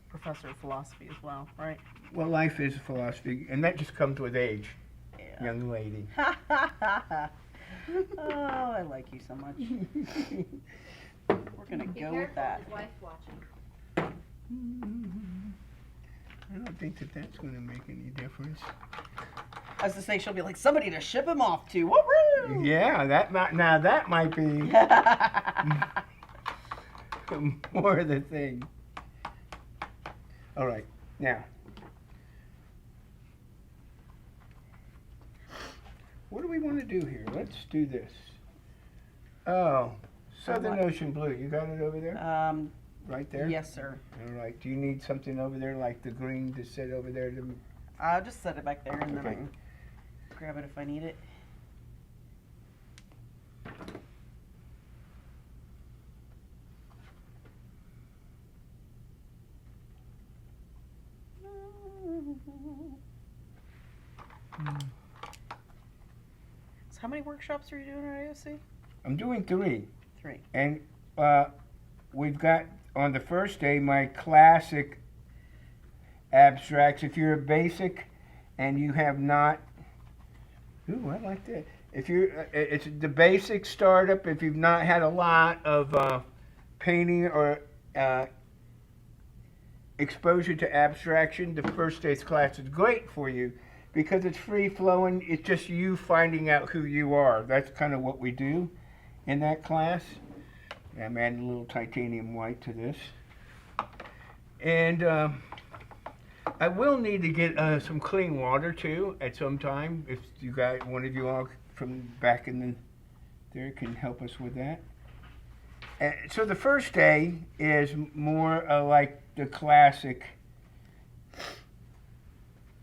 professor of philosophy as well, right? Well, life is philosophy, and that just comes with age, Yeah. young lady. Oh, I like you so much. We're gonna Be go with careful, that. his wife's watching. I don't think that's going to make any difference. I was to say, she'll be like, somebody to ship him off to. Woo-hoo! Yeah, that might be more of the thing. All right, now. What do we want to do here? Let's do this. Oh, Southern Ocean Blue. You got it over there? Right there? Yes, sir. All right. Do you need something over there like the green to sit over there? I'll just set it back there and then I Okay. can grab it if I need it. So how many workshops are you doing at AOC? I'm doing 3. 3. And we've got on the first day my classic abstracts. If you're a basic and you have not, ooh, I like that. If you're, it's the basic startup. If you've not had a lot of painting or exposure to abstraction, the first day's class is great for you because it's free flowing. It's just you finding out who you are. That's kind of what we do in that class. I'm adding a little titanium white to this. And I will need to get some clean water too at some time. If you guys, one of you all from back in the there can help us with that. So the first day is more like the classic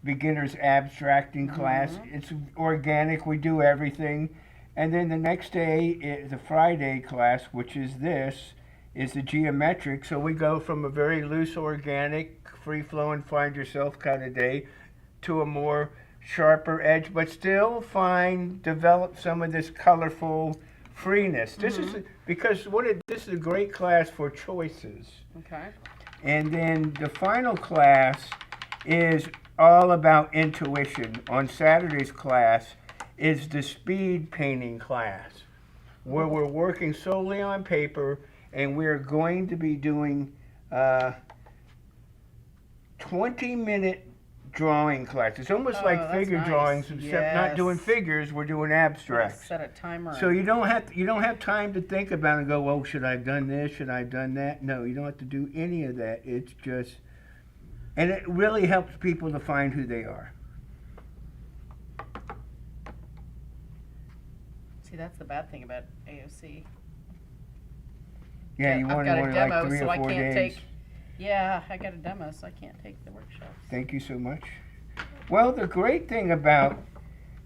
beginner's abstracting class. It's organic. We do everything. And then the next day is the Friday class, which is the geometric. So we go from a very loose, organic, free-flowing, find yourself kind of day to a more sharper edge, but still develop some of this colorful freeness. This is because this is a great class for choices. Okay. And then the final class is all about intuition. On Saturday's class is the speed painting class, where we're working solely on paper, and we're going to be doing 20-minute drawing class. It's almost like that's figure nice. drawings, except not doing Yes. figures. We're doing abstracts. Set a timer. So you don't have time to think about it and go, oh, should I have done this? Should I have done that? No, you don't have to do any of that. It's just, and it really helps people to find who they are. See, that's the bad thing about AOC. Yeah, you I've want got a to demo, like 3 so or I 4 can't days. Yeah, I got a demo, so I can't take the workshops. Thank you so much. Well, the great thing about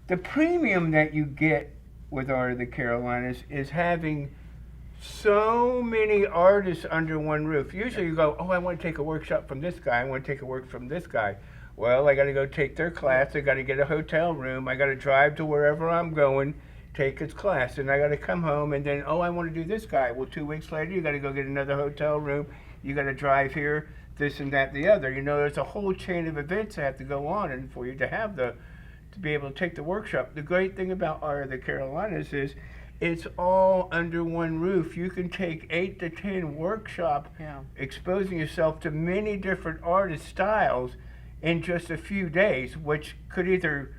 the premium that you get with Art of the Carolinas is having so many artists under one roof. Usually you go, oh, I want to take a workshop from this guy. I want to take a work from this guy. Well, I got to go take their class. I got to get a hotel room. I got to drive to wherever I'm going, take his class. And I got to come home and then, oh, I want to do this guy. Well, 2 weeks later, you got to go get another hotel room. You got to drive here, this and that, the other. You know, there's a whole chain of events that have to go on, and for you to have to be able to take the workshop. The great thing about Art of the Carolinas is it's all under one roof. You can take 8 to 10 workshops, exposing yourself to many different artist styles in just a few days, which could either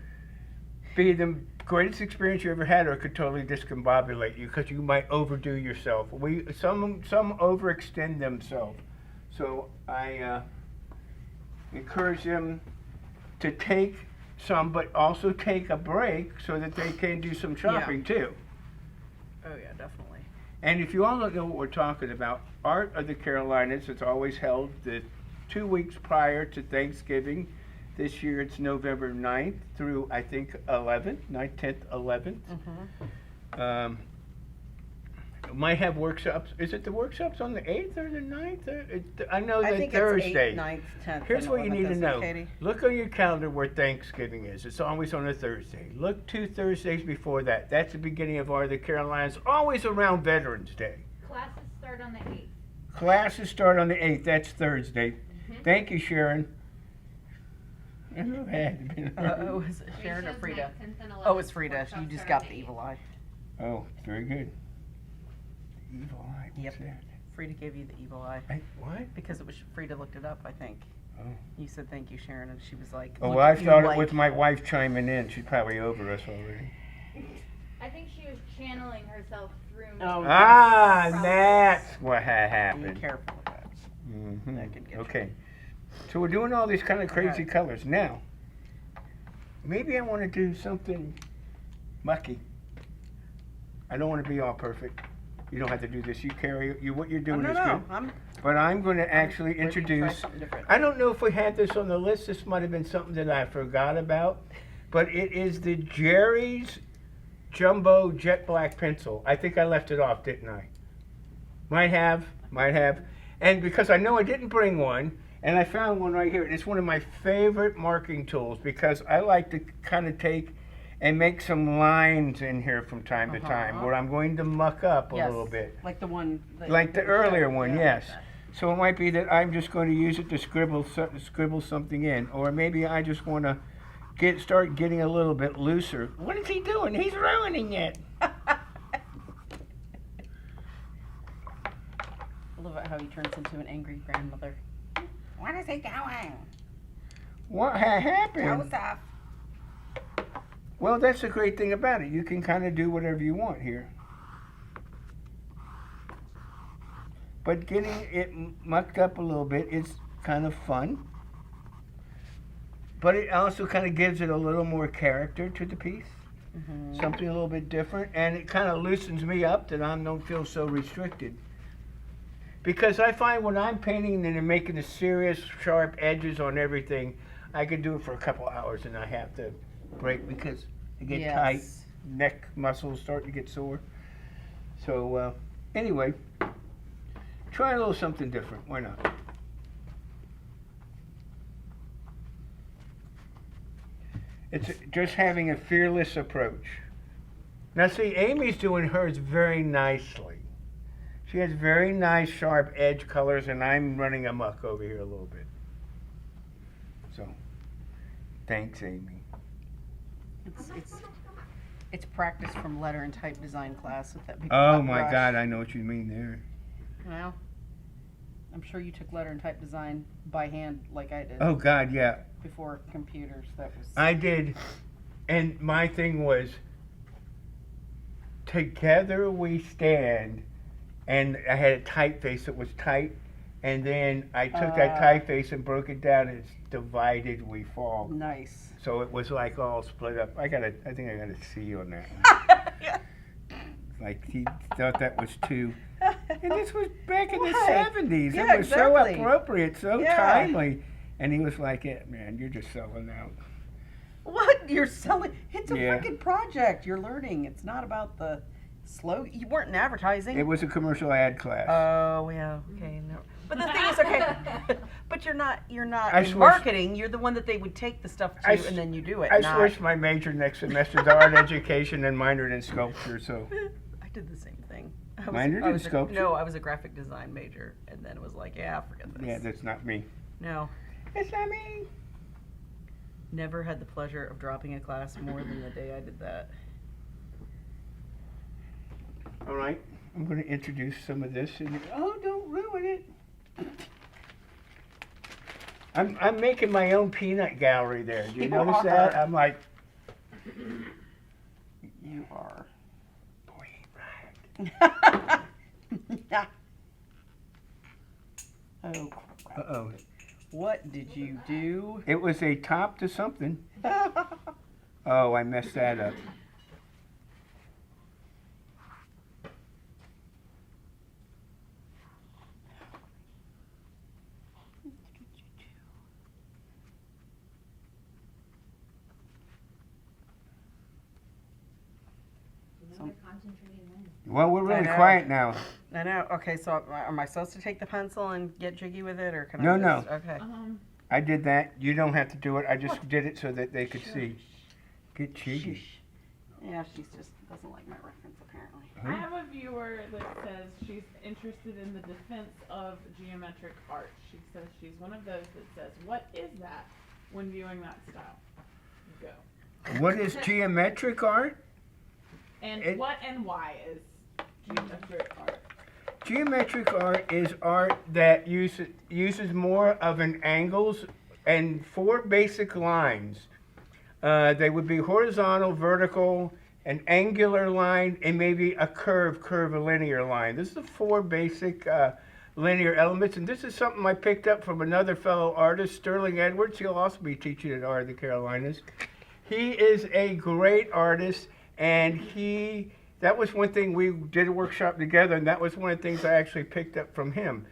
be the greatest experience you ever had, or it could totally discombobulate you because you might overdo yourself. Some overextend themselves. So I encourage them to take some, but also take a break so that they can do some shopping too. Oh yeah, definitely. And if you all don't know what we're talking about, Art of the Carolinas is always held the 2 weeks prior to Thanksgiving. This year it's November 9th through, I think, 11th, 9th, 10th, 11th. Might have workshops. Is it the workshops on the 8th or the 9th? I know I that think Thursday. it's 8th, 9th, 10th. Here's and what you 11th, need to isn't know. it, Katie? Look on your calendar where Thanksgiving is. It's always on a Thursday. Look 2 Thursdays before that. That's the beginning of Art of the Carolinas, always around Veterans Day. Classes start on the 8th. Classes start on the 8th. That's Thursday. Thank you, Sharon. I know that had to be. Was it Sharon or Ratios Frida? 9th, 10th, and Oh, it's 11th. Frida. Workshops You just start got on the evil eye. Oh, very good. Evil eye. What's Yep. that? Frida gave you the evil eye. What? Because it was Frida looked it up, I think. Oh. You said thank you, Sharon, and she was like, Oh, look well, I at you thought like- it was my wife chiming in. She's probably over us already. I think she was channeling herself through me. Oh, Ah, From- that's what had Be happened. careful with that. Mhm. That could get you. Okay. So we're doing all these kind of crazy Right. colors. Now, maybe I want to do something mucky. I don't want to be all perfect. You don't have to do this. You carry what you're doing no, is no, good. I'm But I'm going to actually ready to try introduce. something different. I don't know if we had this on the list. This might have been something that I forgot about. But it is the Jerry's Jumbo Jet Black Pencil. I think I left it off, didn't I? Might have. And because I know I didn't bring one, and I found one right here. It's one of my favorite marking tools because I like to kind of take and make some lines in here from time to time where I'm going to muck up a Yes, little bit. like the one. Like the that we earlier showed. one, Yeah, yes. like that. So it might be that I'm just going to use it to scribble something in, or maybe I just want to start getting a little bit looser. What is he doing? He's ruining it. I love it how he turns into an angry grandmother. What is he doing? What happened? Joseph. Well, that's the great thing about it. You can kind of do whatever you want here. But getting it mucked up a little bit is kind of fun. but it also kind of gives it a little more character to the piece. Mhm. Something a little bit different, and it kind of loosens me up that I don't feel so restricted. Because I find when I'm painting and making the serious sharp edges on everything, I can do it for a couple hours and I have to break because I get tight, Yes. neck muscles start to get sore. So anyway, try a little something different. Why not? It's just having a fearless approach. Now see, Amy's doing hers very nicely. She has very nice sharp edge colors and I'm running amok over here a little bit. So, thanks Amy. It's practice from letter and type design class with that big Oh flat my brush. God, I know what you mean there. Well, I'm sure you took letter and type design by hand like I did Oh God, yeah. before computers. That was I did, and my thing was, together we stand, and I had a typeface that was tight, and then I took that typeface and broke it down, and it's divided we fall. nice. So it was like all split up. I think I got a C on that one. Like he thought that was two. And this was back in the Right. 70s. Yeah, It was so exactly. appropriate, so Yeah. timely. And he was like, yeah, man, you're just selling out. What? You're selling? It's a Yeah. freaking project. You're learning. It's not about the slogan. You weren't in advertising. It was a commercial ad class. Oh yeah. Okay. No. But the thing is, okay. But you're not I in switched- marketing. You're the one that they would take the stuff to, I and then you do it. I not- switched my major next semester to art education and minored in sculpture, so. I did the same thing. Minored in sculpture? No, I was a graphic design major, and then it was like, yeah, forget this. Yeah, that's not me. No, It's not me. never had the pleasure of dropping a class more than the day I did that. All right, I'm going to introduce some of this. And oh, don't ruin it. I'm making my own peanut gallery there. Do you You notice are. that? I'm like, You are. boy, ain't right. Oh, crap. Uh-oh. What did you do? It was a top to something. Oh, I messed that up. Well, we're really know. quiet now. I know. Okay, so am I supposed to take the pencil and get jiggy with it, or can No, I no. just... Okay. I did that. You don't have to do it. I just did it so that they could see. Get cheeky. Yeah, she's just doesn't like my reference apparently. I have a viewer that says she's interested in the defense of geometric art. She says she's one of those that says, "What is that?" when viewing that style. Go. What is geometric art? And what and why is geometric art? Geometric art is art that uses more of an angles and four basic lines. They would be horizontal, vertical, an angular line, and maybe a curvilinear line. This is the four basic linear elements, and this is something I picked up from another fellow artist, Sterling Edwards. He'll also be teaching at Art of the Carolinas. He is a great artist, and that was one thing we did a workshop together, and that was one of the things I actually picked up from him.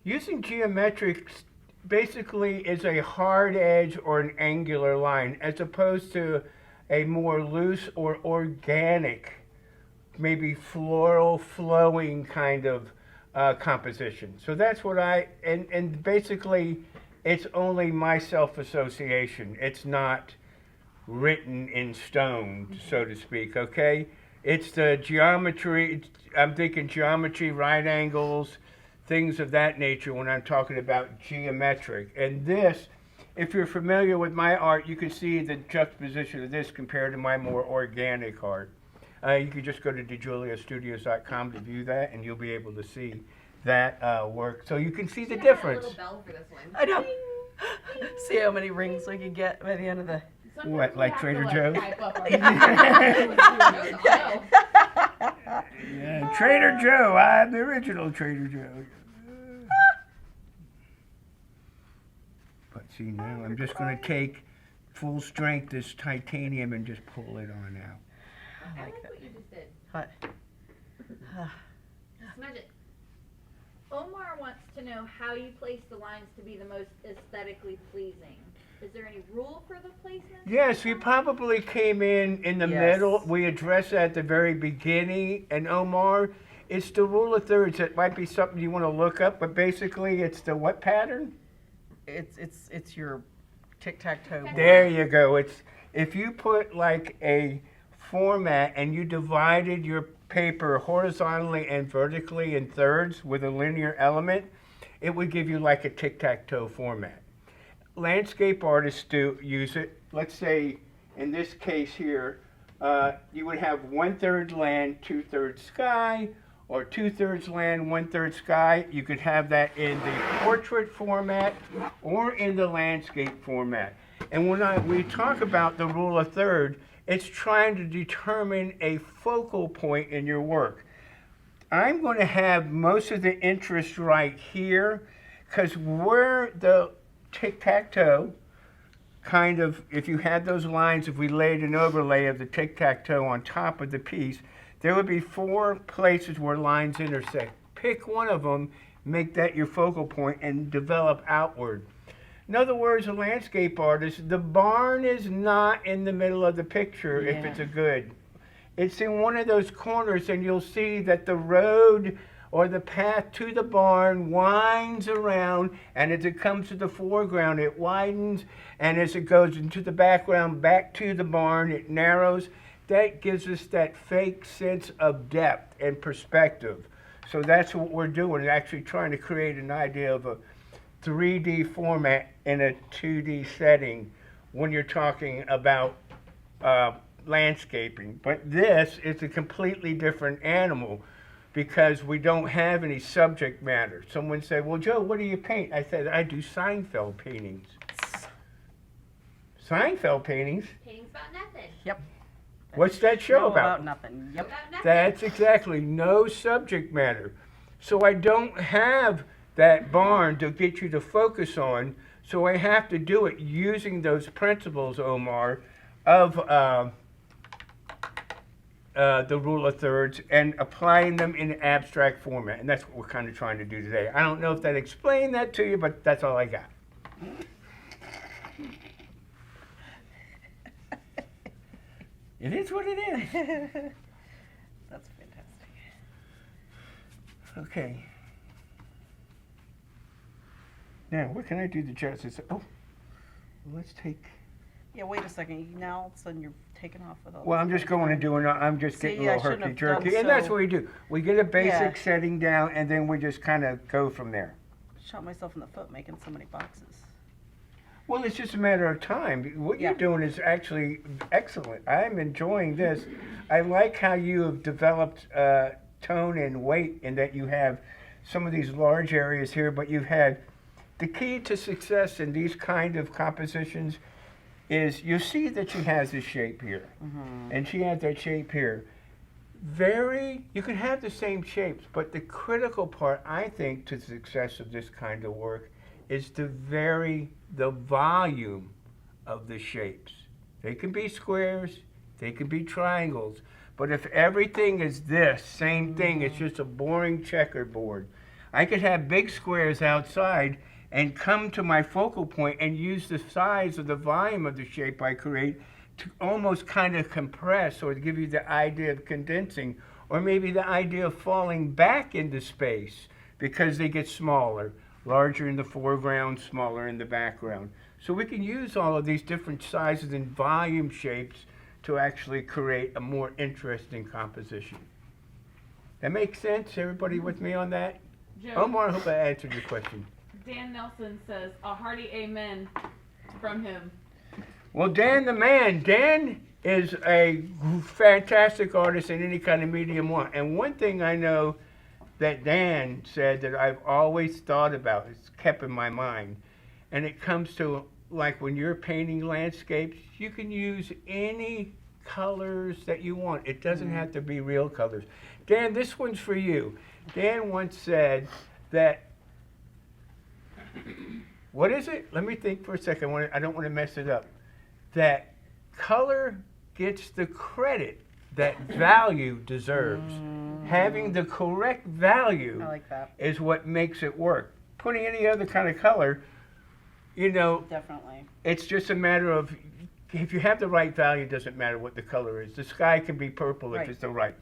Using geometrics basically is a hard edge or an angular line, as opposed to a more loose or organic, maybe floral flowing kind of composition. So that's what and basically it's only my self-association. It's not written in stone, so to speak, okay? It's the geometry, I'm thinking geometry, right angles, things of that nature when I'm talking about geometric. And this, if you're familiar with my art, you can see the juxtaposition of this compared to my more organic art. You can just go to DiGiulioStudios.com to view that, and you'll be able to see that work. So you can see the difference. A little bell for this one. I know. See how many rings we could get by the end of the... Sometimes What, we like have Trader to, Joe's? type up our Yeah, Trader Joe, I'm the original Trader Joe. But see now, I'm just going to take full strength this titanium and just pull it on out. I like like that. what you just did. What? Smudge it. Omar wants to know how you place the lines to be the most aesthetically pleasing. Is there any rule for the placement? Yes, we probably came in the Yes. middle. We addressed that at the very beginning. And Omar, it's the rule of thirds. It might be something you want to look up, but basically it's the what pattern? It's your tic-tac-toe. There you go. It's if you put like a format and you divided your paper horizontally and vertically in thirds with a linear element, it would give you like a tic-tac-toe format. Landscape artists do use it. Let's say in this case here, you would have 1/3 land, 2/3 sky, or 2/3 land, 1/3 sky. You could have that in the portrait format or in the landscape format. And when we talk about the rule of third, it's trying to determine a focal point in your work. I'm going to have most of the interest right here, because where the tic-tac-toe, kind of, if you had those lines, if we laid an overlay of the tic-tac-toe on top of the piece, there would be 4 places where lines intersect. Pick one of them, make that your focal point, and develop outward. In other words, a landscape artist, the barn is not in the middle of the picture if Yeah. it's a good. It's in one of those corners, and you'll see that the road or the path to the barn winds around, and as it comes to the foreground, it widens, and as it goes into the background, back to the barn, it narrows. That gives us that fake sense of depth and perspective. So that's what we're doing, actually trying to create an idea of a 3D format in a 2D setting when you're talking about landscaping. But this is a completely different animal because we don't have any subject matter. Someone said, well, Joe, what do you paint? I said, I do Seinfeld paintings. Seinfeld paintings? Painting's about nothing. Yep. What's that show about? Nothing. Yep. About nothing. That's exactly no subject matter. So I don't have that barn to get you to focus on, so I have to do it using those principles, Omar, of the rule of thirds and applying them in abstract format. And that's what we're kind of trying to do today. I don't know if that explained that to you, but that's all I got. It is what it is. That's fantastic. Okay. Now, what can I do to justice? Oh, let's take. Yeah, wait a second. Now all of a sudden you're taking off with all Well, this I'm just stuff. going and doing. I'm just See, getting a I little shouldn't have herky jerky, done and that's so. what we do. We get a basic Yeah. setting down, and then we just kind of go from there. Shot myself in the foot making so many boxes. Well, it's just a matter of time. What Yeah. you're doing is actually excellent. I'm enjoying this. I like how you have developed tone and weight, in that you have some of these large areas here, but you've had the key to success in these kind of compositions is you see that she has this shape here, and she has that shape here. You can have the same shapes, but the critical part, I think, to the success of this kind of work is to vary the volume of the shapes. They can be squares, they can be triangles, but if everything is this same thing, it's just a boring checkerboard. I could have big squares outside and come to my focal point and use the size of the volume of the shape I create to almost kind of compress, or to give you the idea of condensing, or maybe the idea of falling back into space because they get smaller, larger in the foreground, smaller in the background. So we can use all of these different sizes and volume shapes to actually create a more interesting composition. That makes sense? Everybody with me on that? Joe, Omar, I hope I answered your question. Dan Nelson says a hearty amen from him. Well, Dan the man. Dan is a fantastic artist in any kind of medium one. And one thing I know that Dan said that I've always thought about, it's kept in my mind, and it comes to, like, when you're painting landscapes, you can use any colors that you want. It doesn't have to be real colors. Dan, this one's for you. Dan once said that, what is it? Let me think for a second. I don't want to mess it up. that color gets the credit that value deserves. Having the correct value I like that. is what makes it work. Putting any other kind of color, you know, Definitely. it's just a matter of, if you have the right value, it doesn't matter what the color is. The sky can be purple Right. if it's the right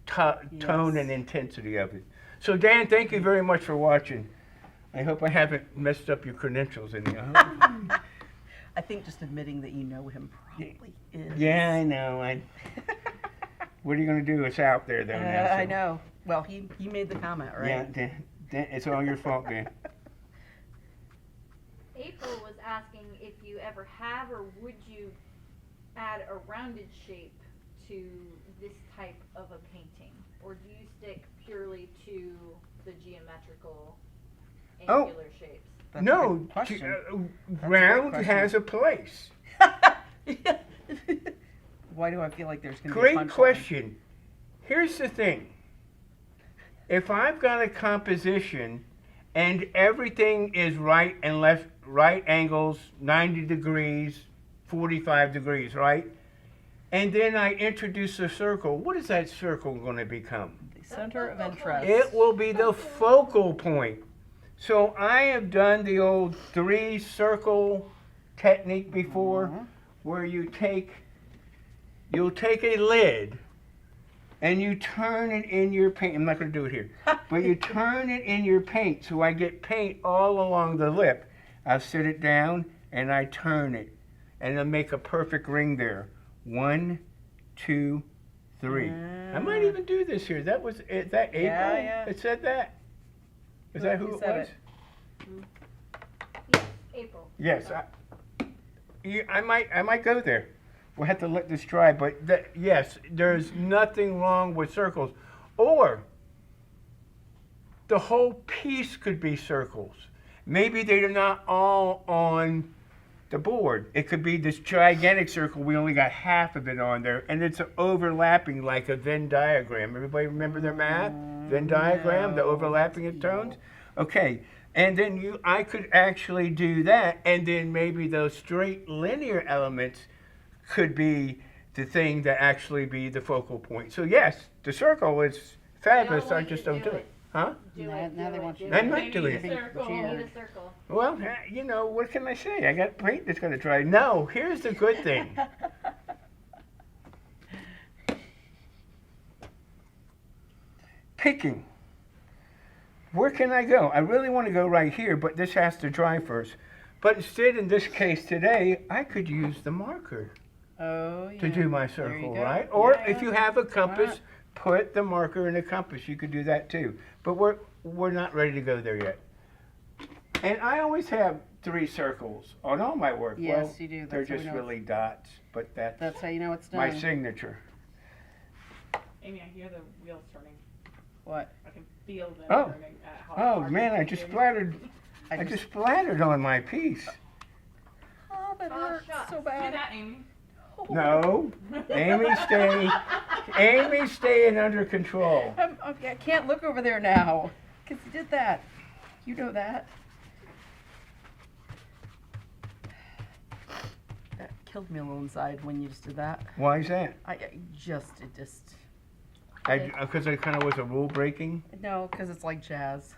tone Yes. and intensity of it. So Dan, thank you very much for watching. I hope I haven't messed up your credentials any. I think just admitting that you know him probably is. Yeah, I know. What are you going to do? It's out there, though. Now, I so- know. Well, he made the comment, right? Yeah, Dan, it's all your fault, Dan. April was asking if you ever have or would you add a rounded shape to this type of a painting? Or do you stick purely to the geometrical Oh. angular shapes? That's a No, good question. a round good has a place. Why do I feel like there's going to be a Great punchline? question. Here's the thing. If I've got a composition and everything is right and left, right angles, 90 degrees, 45 degrees, right? And then I introduce a circle, what is that circle going to become? The center of interest. It will be the focal point. So I have done the old 3-circle technique before, where you'll take a lid and you turn it in your paint. I'm not going to do it here, but you turn it in your paint. So I get paint all along the lip. I sit it down and I turn it, and I make a perfect ring there. 1, 2, 3. I might even do this here. Is that April? Yeah. It said that. Is that who Who it said was? Yes, April. Yes, I might go there. We'll have to let this dry, but yes, there's nothing wrong with circles. Or the whole piece could be circles. Maybe they're not all on the board. It could be this gigantic circle, we only got half of it on there, and it's overlapping like a Venn diagram. Everybody remember their math? Venn diagram, the overlapping of tones? Okay, and then I could actually do that, and then maybe those straight linear elements could be the thing that actually be the focal point. So yes, the circle is fabulous, They don't I want just you to don't do do it. Huh? Now they want you I'm to not doing it. You need a circle. Well, you know, what can I say? I got paint that's going to dry. No, here's the good thing. Picking. Where can I go? I really want to go right here, but this has to dry first. But instead, in this case today, I could use the marker Oh, yeah. to do my There you circle, go. right? Or Yeah, if yeah. you have a Why compass, not? put the marker in a compass. You could do that too. But we're not ready to go there yet. And I always have 3 circles on all my work. Yes, well, you do. They're That's how we just know really dots, but That's how you know it's done. my signature. Amy, I hear the wheels turning. What? I can feel them Oh. turning. How Oh hard man, it I is. just splattered. I just splattered on my piece. Oh, that Oh, hurts shucks. so Do bad. that, Amy. No, Amy's staying under control. Okay, I can't look over there now because you did that. You know that. That killed me a little inside when you just did that. Why is that? It just. Because I kind of was a rule breaking. No, because it's like jazz.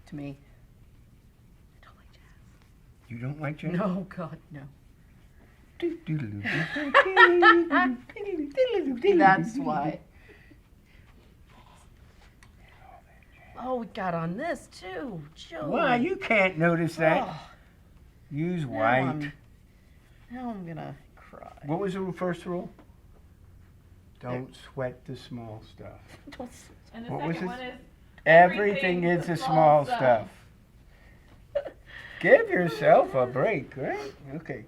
To me. I don't like jazz. You don't like jazz? No, God, no. That's why. Oh, we got on this too. Joe. Why? You can't notice that. Oh, Use now white. now I'm gonna cry. What was the first rule? Don't sweat the small stuff. Don't And the What was second this? one is Everything is the small stuff. Give yourself a break, right? Okay.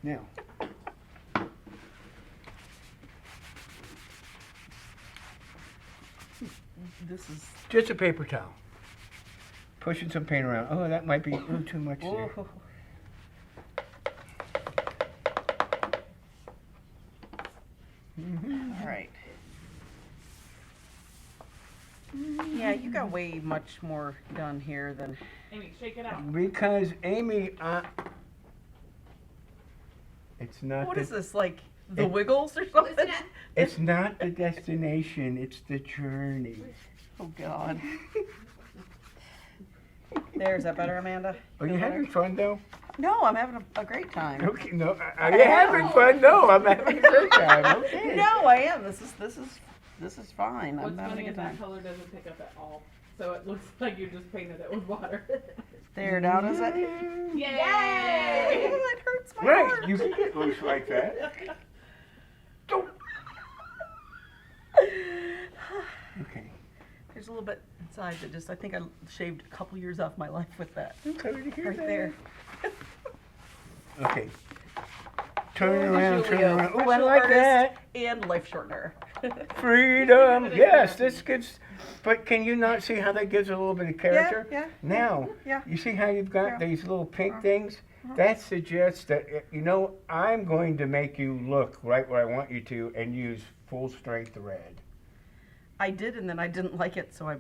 Now. This is. Just a paper towel. Pushing some paint around. Oh, that might be a little too much there. Oh. All right. Yeah, you got way much more done here than. Amy, shake it out. Because Amy, It's not What the, is this, like the It- Wiggles or Listen something? at It's not the destination, it's the journey. Oh God. There, is that better, Amanda? Are you Feel better? having fun though? No, I'm having a great time. Okay, no. Are you having fun? No, I'm having a great time. Okay. No, I am. This is fine. What's I'm having funny a is good that time. color doesn't pick up at all. So it looks like you just painted it with water. There, now does it? Yay! Oh, it hurts my Right, heart. you can get loose like that. Don't. Okay. There's a little bit inside that just, I think I shaved a couple years off my life with that. I'm sorry to hear Right that. there. Okay. Turn Joe around, turn DiGiulio, around. Oh, I professional like artist that. And life shortener. Freedom. Yes, this gives. But can you not see how that gives a little bit of character? Yeah. Now, Yeah. you see how you've got Yeah. these little pink things? That suggests that, I'm going to make you look right where I want you to and use full strength red. I did, and then I didn't like it, so I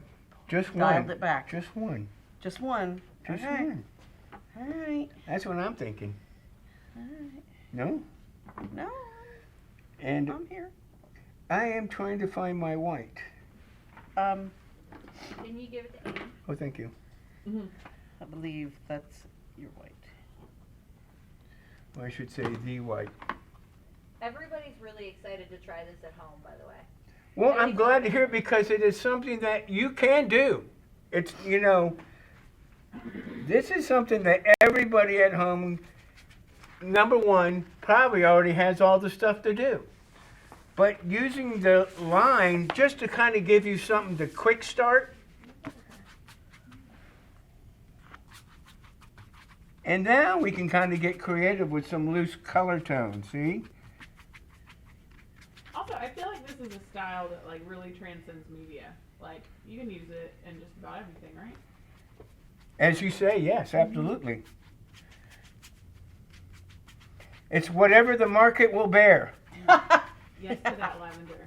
Just dialed one. it back. Just one. Just one. Just Okay. one. All right. That's what I'm thinking. All right. No? No, And I'm here. I am trying to find my white. Can you give it to Amy? Oh, thank you. I believe that's your white. Or I should say the white. Everybody's really excited to try this at home, by the way. Well, I'm glad to hear it because it is something that you can do. It's, this is something that everybody at home, number one, probably already has all the stuff to do. But using the line just to kind of give you something to quick start. And now we can kind of get creative with some loose color tones, see? Also, I feel like this is a style that like really transcends media. Like you can use it in just about everything, right? As you say, yes, absolutely. It's whatever the market will bear. Yes to that lavender.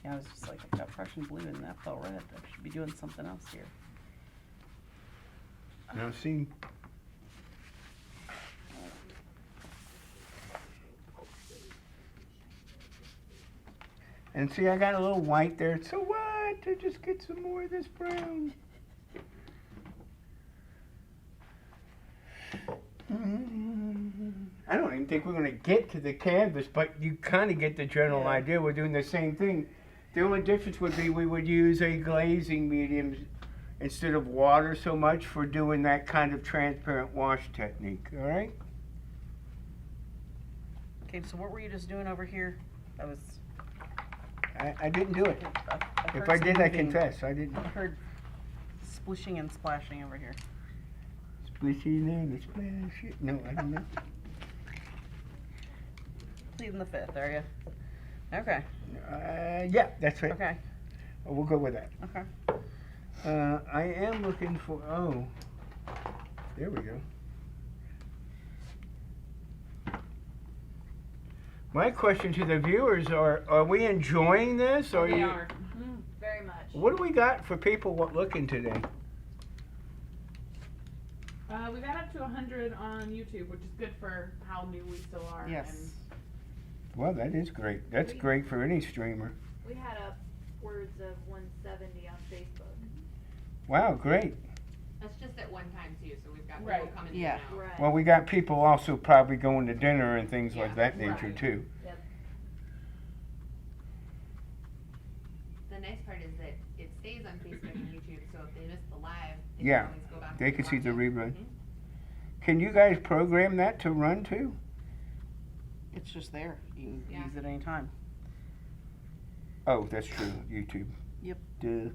Yeah, I was just like, I've got Prussian blue and naphtha red. I should be doing something else here. Now see, and see, I got a little white there. So what? To just get some more of this brown. I don't even think we're going to get to the canvas, but you kind of get the general idea. We're doing the same thing. The only difference would be we would use a glazing medium instead of water so much for doing that kind of transparent wash technique, all right? Okay, so what were you just doing over here? I was. I didn't do it. I If heard I some did, I moving. confess. I didn't. I heard splishing and splashing over here. Splishy and a splash it. No, I don't know. Pleading the fifth, are you? Okay. Yeah, that's right. Okay. We'll go with that. Okay. I am looking for, there we go. My question to the viewers are we enjoying this? Or They you, are. Very much. what do we got for people looking today? We got up to 100 on YouTube, which is good for how new we still are. Yes. Well, that is great. That's great for any streamer. We had upwards of 170 on Facebook. Wow, great. That's just at one time too, so we've got people Right. coming Yeah. in and out. Right. Well, we got people also probably going to dinner and things like Yeah, that nature right. too. The nice part is that it stays on Facebook and YouTube, so if they miss the live, they Yeah, can always go back they and can see watch the it. rerun. Mhm. Can you guys program that to run too? It's just there. You can Yeah. use it anytime. Oh, that's true. YouTube. Yep. Duh. And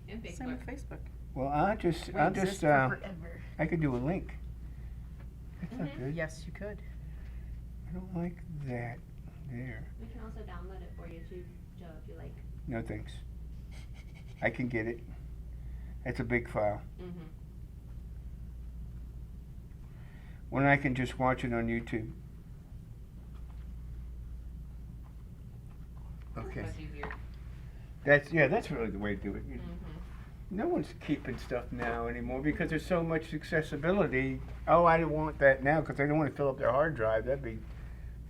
Same Facebook. with Facebook. Well, I'll just, We exist for forever. I could do a link. That's not good. Yes, you could. I don't like that. There. We can also download it for you too, Joe, if you like. No thanks. I can get it. That's a big file. Mhm. When I can just watch it on YouTube. Okay. That's easier. That's really the way to do it. Mhm. No one's keeping stuff now anymore because there's so much accessibility. Oh, I don't want that now because I don't want to fill up their hard drive. That'd be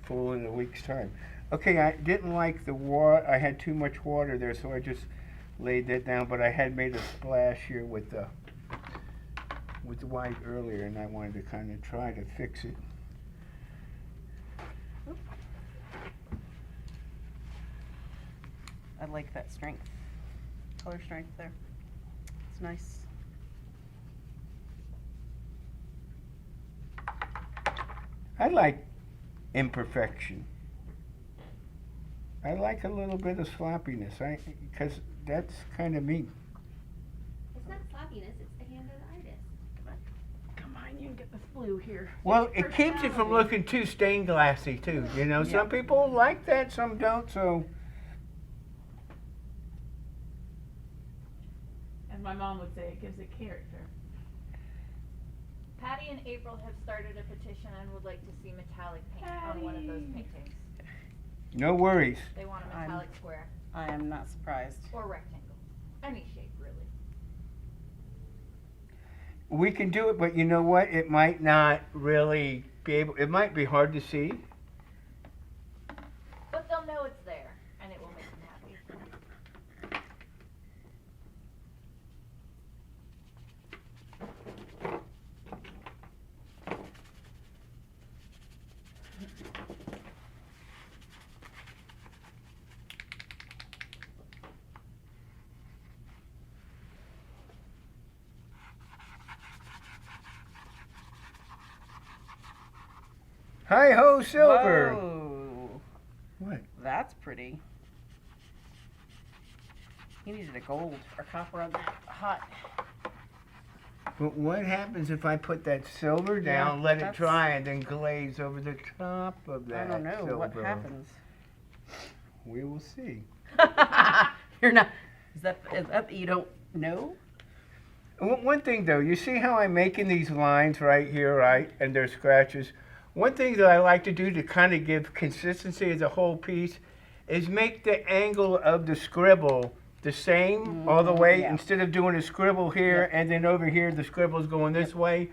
full in a week's time. Okay, I didn't like the water. I had too much water there, so I just laid that down. But I had made a splash here with the white earlier, and I wanted to kind of try to fix it. I like that strength, color strength there. It's nice. I like imperfection. I like a little bit of sloppiness, because that's kind of me. It's not sloppiness, it's the hand of the artist. Come on, you can get this blue here. Well, it keeps it from looking too stained glassy too. You know, some people like that, some don't. So. As my mom would say, it gives it character. Patty and April have started a petition and would like to see metallic paint on one of those paintings. No worries. They want a metallic square I am not surprised. or rectangle, any shape really. We can do it, but you know what? It might not really be able. It might be hard to see. But they'll know it's there, and it will make them happy. Hi ho, silver. Whoa, What? that's pretty. He needed a gold or copper on that hot. But what happens if I put that silver down, Yeah, let it that's- dry, and then glaze over the top of that I don't know silver? what happens. We will see. You're not. Is that you don't know? One thing though, you see how I'm making these lines right here, right, and there's scratches. One thing that I like to do to kind of give consistency as a whole piece is make the angle of the scribble the same all the way. yeah. Instead of doing a scribble here and then over here the scribble's going this way.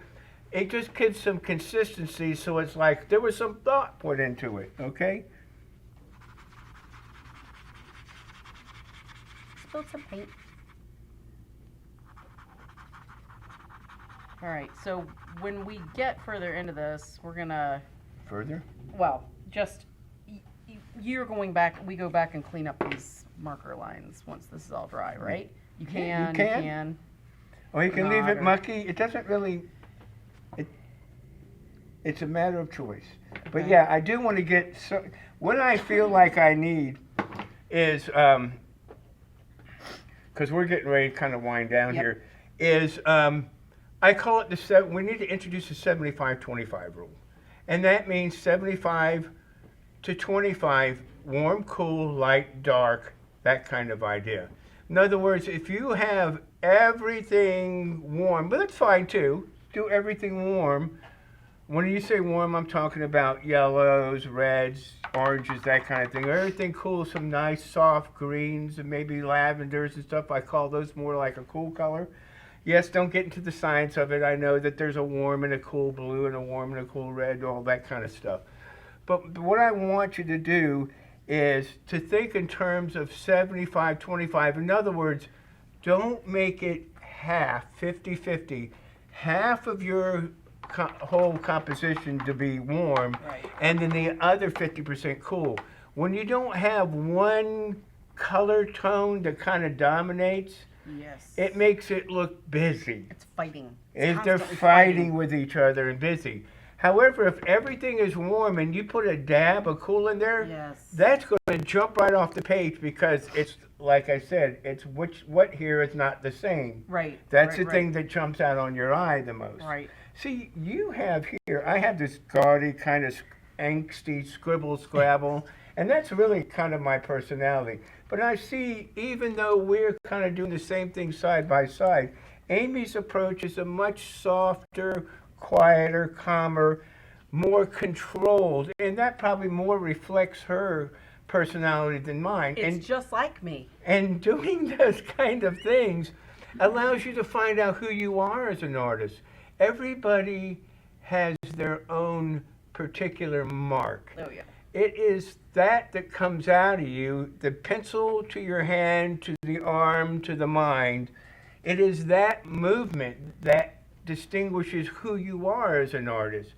It just gives some consistency, so it's like there was some thought put into it, okay? Spilled some paint. All right, so when we get further into this, we're gonna, Further? well, just, you're going back, we go back and clean up these marker lines once this is all dry, right? You Yeah, can, you you can. can. Or you can leave Not it or- mucky. It doesn't really, it's a matter of choice. But Okay. yeah, I do want to get, so, what I feel like I need is, because we're getting ready to kind of wind down Yep. here, is, I call it we need to introduce the 75-25 rule. And that means 75 to 25, warm, cool, light, dark, that kind of idea. In other words, if you have everything warm, but that's fine too, do everything warm. When you say warm, I'm talking about yellows, reds, oranges, that kind of thing. Everything cool, some nice soft greens and maybe lavenders and stuff. I call those more like a cool color. Yes, don't get into the science of it. I know that there's a warm and a cool blue and a warm and a cool red, all that kind of stuff. But what I want you to do is to think in terms of 75-25. In other words, don't make it half, 50-50. Half of your whole composition to be warm, Right. and then the other 50% cool. When you don't have one color tone that kind of dominates, Yes. it makes it look busy. It's fighting. If they're constantly fighting with each other and busy. However, if everything is warm and you put a dab of cool in there, Yes. that's going to jump right off the page because it's, like I said, it's what here is not the same. Right. That's right, the thing that jumps out on your eye the most. Right. See, you have here, I have this gaudy kind of angsty scribble scrabble, and that's really kind of my personality. But I see, even though we're kind of doing the same thing side by side, Amy's approach is a much softer, quieter, calmer, more controlled, and that probably more reflects her personality than mine. It's just like me. And doing those kind of things, allows you to find out who you are as an artist. Everybody has their own particular mark. Oh yeah. It is that comes out of you, the pencil to your hand, to the arm, to the mind. It is that movement that distinguishes who you are as an artist.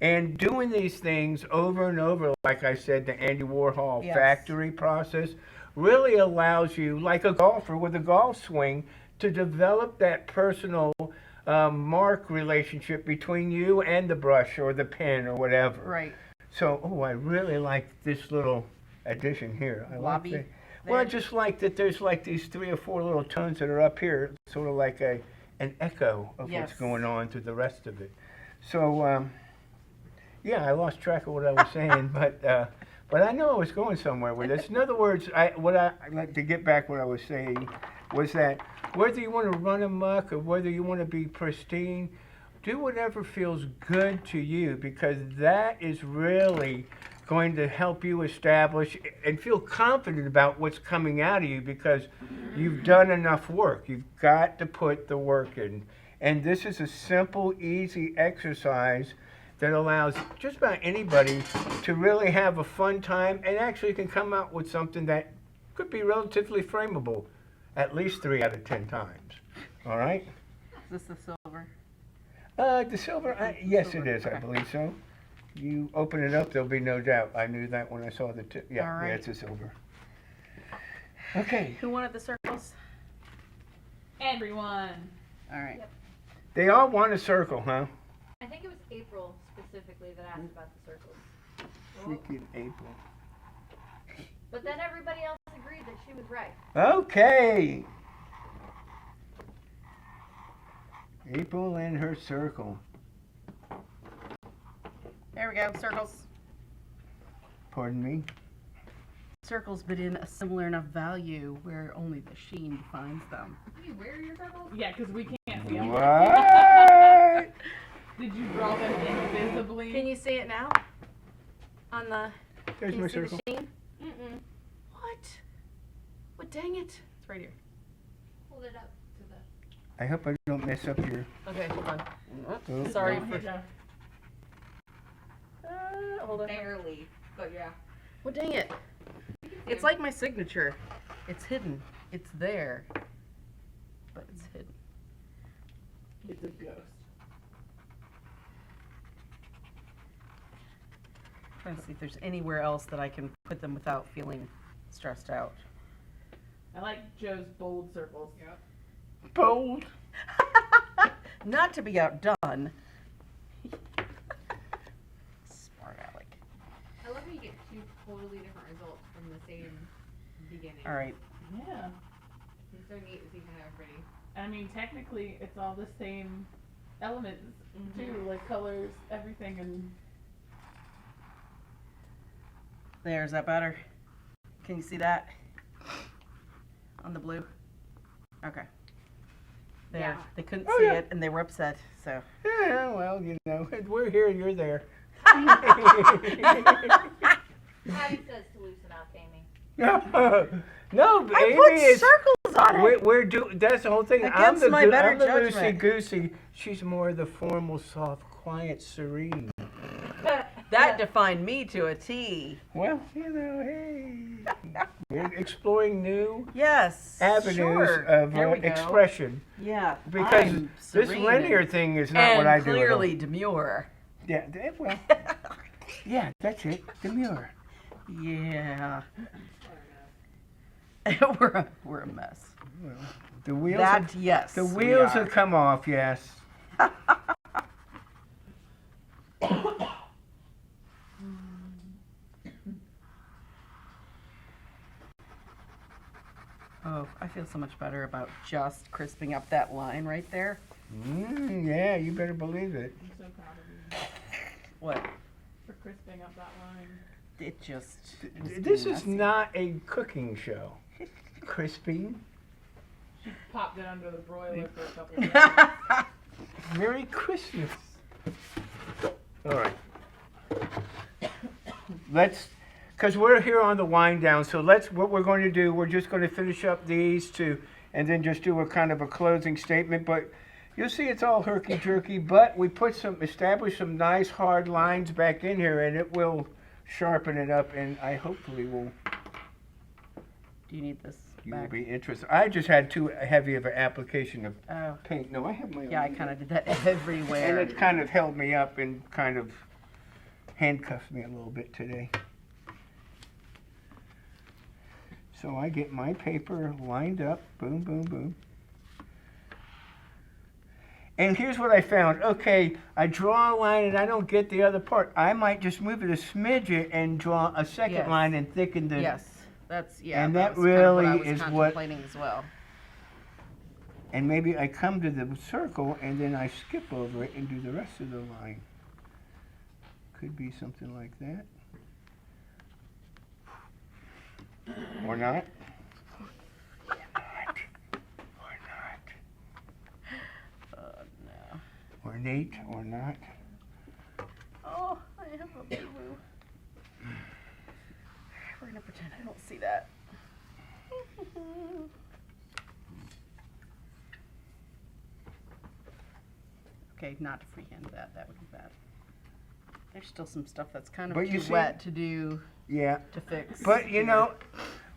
And doing these things over and over, like I said, the Andy Warhol Yes. factory process, really allows you, like a golfer with a golf swing, to develop that personal mark relationship between you and the brush or the pen or whatever. Right. So, I really like this little addition here. I Lobby like that. Well, I there. just like that there's like these 3 or 4 little tones that are up here, sort of like an echo of Yes. what's going on through the rest of it. So, yeah, I lost track of what I was saying, but I know I was going somewhere with this. In other words, what I like to get back what I was saying was that whether you want to run amok or whether you want to be pristine, do whatever feels good to you, because that is really going to help you establish and feel confident about what's coming out of you, because you've done enough work. You've got to put the work in. And this is a simple, easy exercise that allows just about anybody to really have a fun time and actually can come out with something that could be relatively frameable at least 3 out of 10 times. All right? Is this the silver? The silver, yes, it is. I believe so. You open it up, there'll be no doubt. I knew that when I saw the tip. Yeah, All right. yeah, it's a silver. Okay. Who wanted the circles? Everyone. All right. They all want a circle, huh? I think it was April specifically that asked about the circles. Freaking April. But then everybody else agreed that she was right. Okay. April and her circle. There we go. Circles. Pardon me? Circles, but in a similar enough value where only the sheen defines them. You wear your circles? Yeah, because we can't see them. What? Did you draw them invisibly? Can you see it now? On the. There's Can my you see the circle. sheen? Mm-mm. What? What? Dang it! It's right here. Hold it up to the. I hope I don't mess up your. Okay, hold on. Oh. Sorry Oh, for. yeah. Hold on. Barely. But yeah. Well, dang it. It's like my signature. It's hidden. It's there. But it's hidden. It's a ghost. Trying to see if there's anywhere else that I can put them without feeling stressed out. I like Joe's bold circles. Yep. Bold. Not to be outdone. Smart Alec. I love how you get 2 totally different results from the same beginning. All right. Yeah. It's so neat to see kind of everybody. I mean, technically, it's all the same elements, too, like colors, everything, and There, is that better? Can you see that? On the blue? Okay. There. Yeah. They couldn't Oh, see yeah. it and they were upset, so. Yeah, well, you know, we're here, you're there. Abby says to loosen up, Amy. No, but I Amy put is. circles on it! We're doing. That's the whole thing. Against my better I'm the loosey judgment. goosey. She's more the formal, soft, quiet, serene. That defined me to a T. Well, you know, hey, we're exploring new Yes. avenues sure. of There we go. expression, Yeah. because I'm this serene linear and- thing is not and what I do. at all. clearly demure. Yeah. Well. Yeah, that's it. Demure. Yeah. we're a mess. The wheels. That yes. the we wheels are. have come off. Yes. Oh, I feel so much better about just crisping up that line right there. Yeah, you better believe it. I'm so proud of you What? for crisping up that line. It just. This is not a cooking show. Crisping. She popped it under the broiler for a couple of days. Merry Christmas. All right. Because we're here on the wind down, so what we're going to do, we're just going to finish up these two, and then just do a kind of a closing statement. But you'll see it's all herky-jerky, but we established some nice hard lines back in here, and it will sharpen it up, and I hopefully will. Do you need this You'll back? be interested. I just had too heavy of an application of Oh, paint. No, I have my own. yeah, I kind of did that And everywhere. it kind of held me up and kind of handcuffed me a little bit today. So I get my paper lined up, boom, boom, boom. And here's what I found. Okay, I draw a line and I don't get the other part. I might just move it a smidget and draw a second Yes. line and thicken the. Yes, that's, yeah. And that that was kind of what I really was is what- contemplating as well. And maybe I come to the circle and then I skip over it and do the rest of the line. Could be something like that. Or not. Or not. Or not. No. Ornate or not. Oh, I have a boo-boo. We're gonna pretend I don't see that. Okay, not to freehand that. That would be bad. There's still some stuff that's kind of But you too see- wet to do, Yeah. to fix. But you know,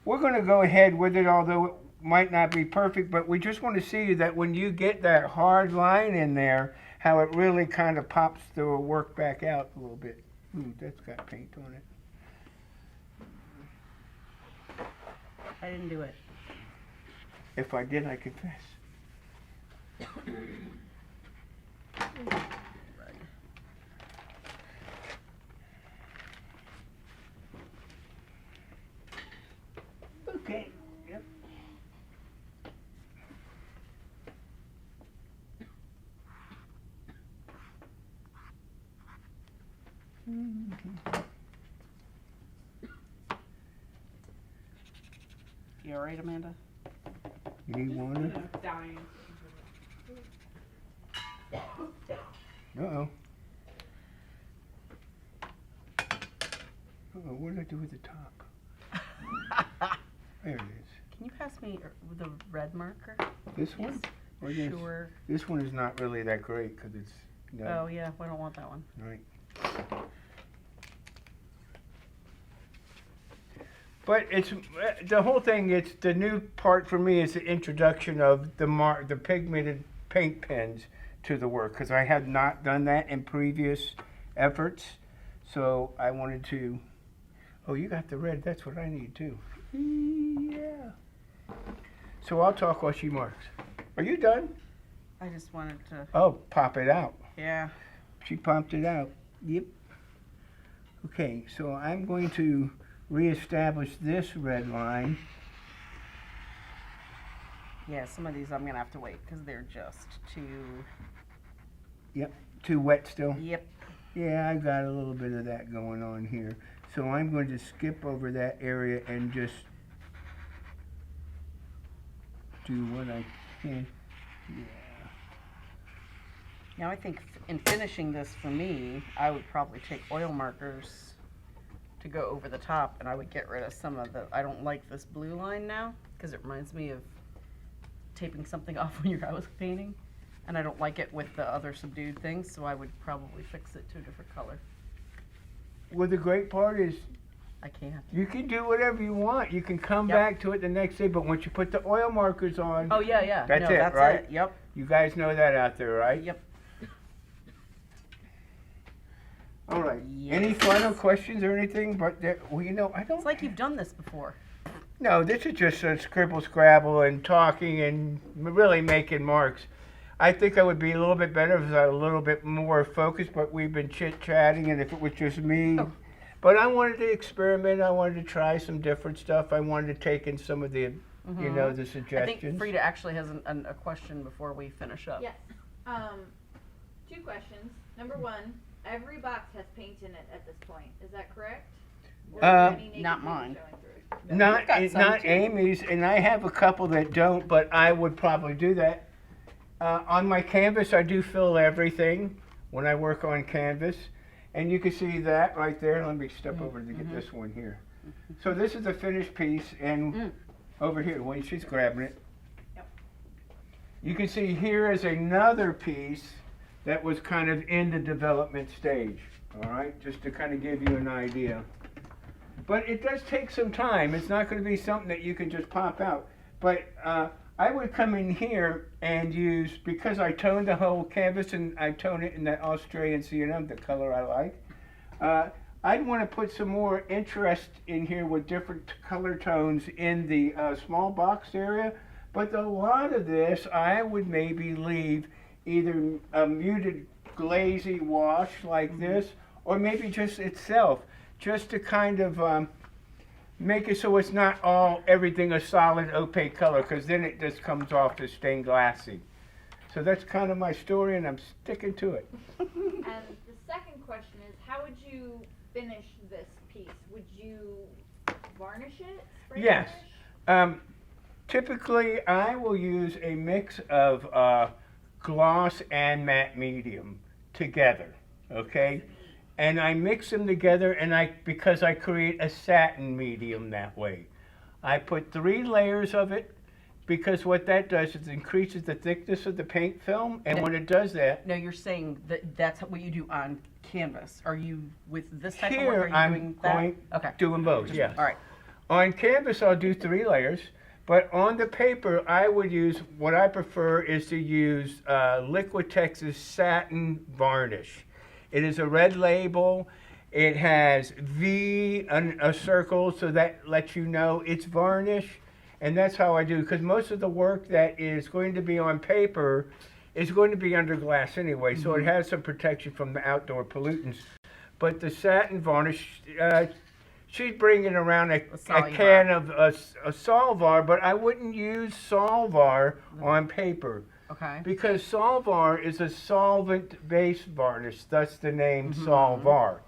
we're going to go ahead with it, although it might not be perfect. But we just want to see that when you get that hard line in there, how it really kind of pops the work back out a little bit. Ooh, that's got paint on it. I didn't do it. If I did, I confess. Okay. Yep. You all right, Amanda? You need You water? know, dying. Uh-oh. Uh-oh, what did I do with the top? There it is. Can you pass me the red marker? This one? Or this? Sure. This one is not really that great because it's, Oh, no, yeah, we don't want that one. right. But it's, the whole thing, it's, the new part for me is the introduction of the pigmented paint pens to the work, because I had not done that in previous efforts. So I wanted to, oh, you got the red, that's what I need too. Yeah. So I'll talk while she marks. Are you done? I just wanted to, Oh, pop it out. yeah. She popped it out. Yep. Okay, so I'm going to reestablish this red line. Yeah, some of these I'm gonna have to wait because they're just too. Too wet still? Yep. Yeah, I've got a little bit of that going on here. So I'm going to skip over that area and just do what I can. Yeah. Now I think in finishing this for me, I would probably take oil markers to go over the top, and I would get rid of some of the. I don't like this blue line now because it reminds me of taping something off when you're house painting, and I don't like it with the other subdued things. So I would probably fix it to a different color. Well, the great part is I can't. you can do whatever you want. You can come Yep. back to it the next day, but once you put the oil markers on, Oh yeah, yeah. That's no, it, that's right? it. Yep. you guys know that out there, right? Yep. All right. Yes. Any final questions or anything? But well, you know, I don't. It's like you've done this before. No, this is just a scribble scrabble and talking and really making marks. I think I would be a little bit better if I was a little bit more focused, but we've been chit-chatting, and if it was just me. Oh. But I wanted to experiment. I wanted to try some different stuff. I wanted to take in some of the, you know, the I suggestions. think Frida actually has a question before we finish up. Yes. Two questions. Number one, every box has paint in it at this point. Is that correct? Or is there any naked not paint mine. showing through? Not, You've got some, not too. Amy's, and I have a couple that don't, but I would probably do that. On my canvas, I do fill everything when I work on canvas. And you can see that right there. Let me step over to get this one here. So this is a finished piece, and over here, when she's grabbing it, You can see here is another piece that was kind of in the development stage. All right, just to kind of give you an idea. But it does take some time. It's not going to be something that you can just pop out. But I would come in here and use, because I toned the whole canvas and I tone it in that Australian sienna, the color I like. I'd want to put some more interest in here with different color tones in the small box area. But a lot of this, I would maybe leave either a muted glazy wash like this, or maybe just itself, just to kind of make it so it's not all everything a solid opaque color, because then it just comes off as stained glassy. So that's kind of my story, and I'm sticking to it. And the second question is, how would you finish this piece? Would you varnish it? Spray Yes. varnish? Typically, I will use a mix of gloss and matte medium together, okay? And I mix them together, and because I create a satin medium that way. I put 3 layers of it, because what that does is increases the thickness of the paint film, and when it does that, No, you're saying that that's what you do on canvas. Are you, with this type of here work, are you I'm doing that? going Okay. doing both, yes. All right. On canvas, I'll do 3 layers, but on the paper, I would use, what I prefer is to use Liquitex's satin varnish. It is a red label. It has V, a circle, so that lets you know it's varnish. And that's how I do, because most of the work that is going to be on paper is going to be under glass anyway, so it has some protection from the outdoor pollutants. But the satin varnish, she's bringing around a can of a Solvar, but I wouldn't use Solvar on paper. Okay. Because Solvar is a solvent-based varnish, thus the name Solvar.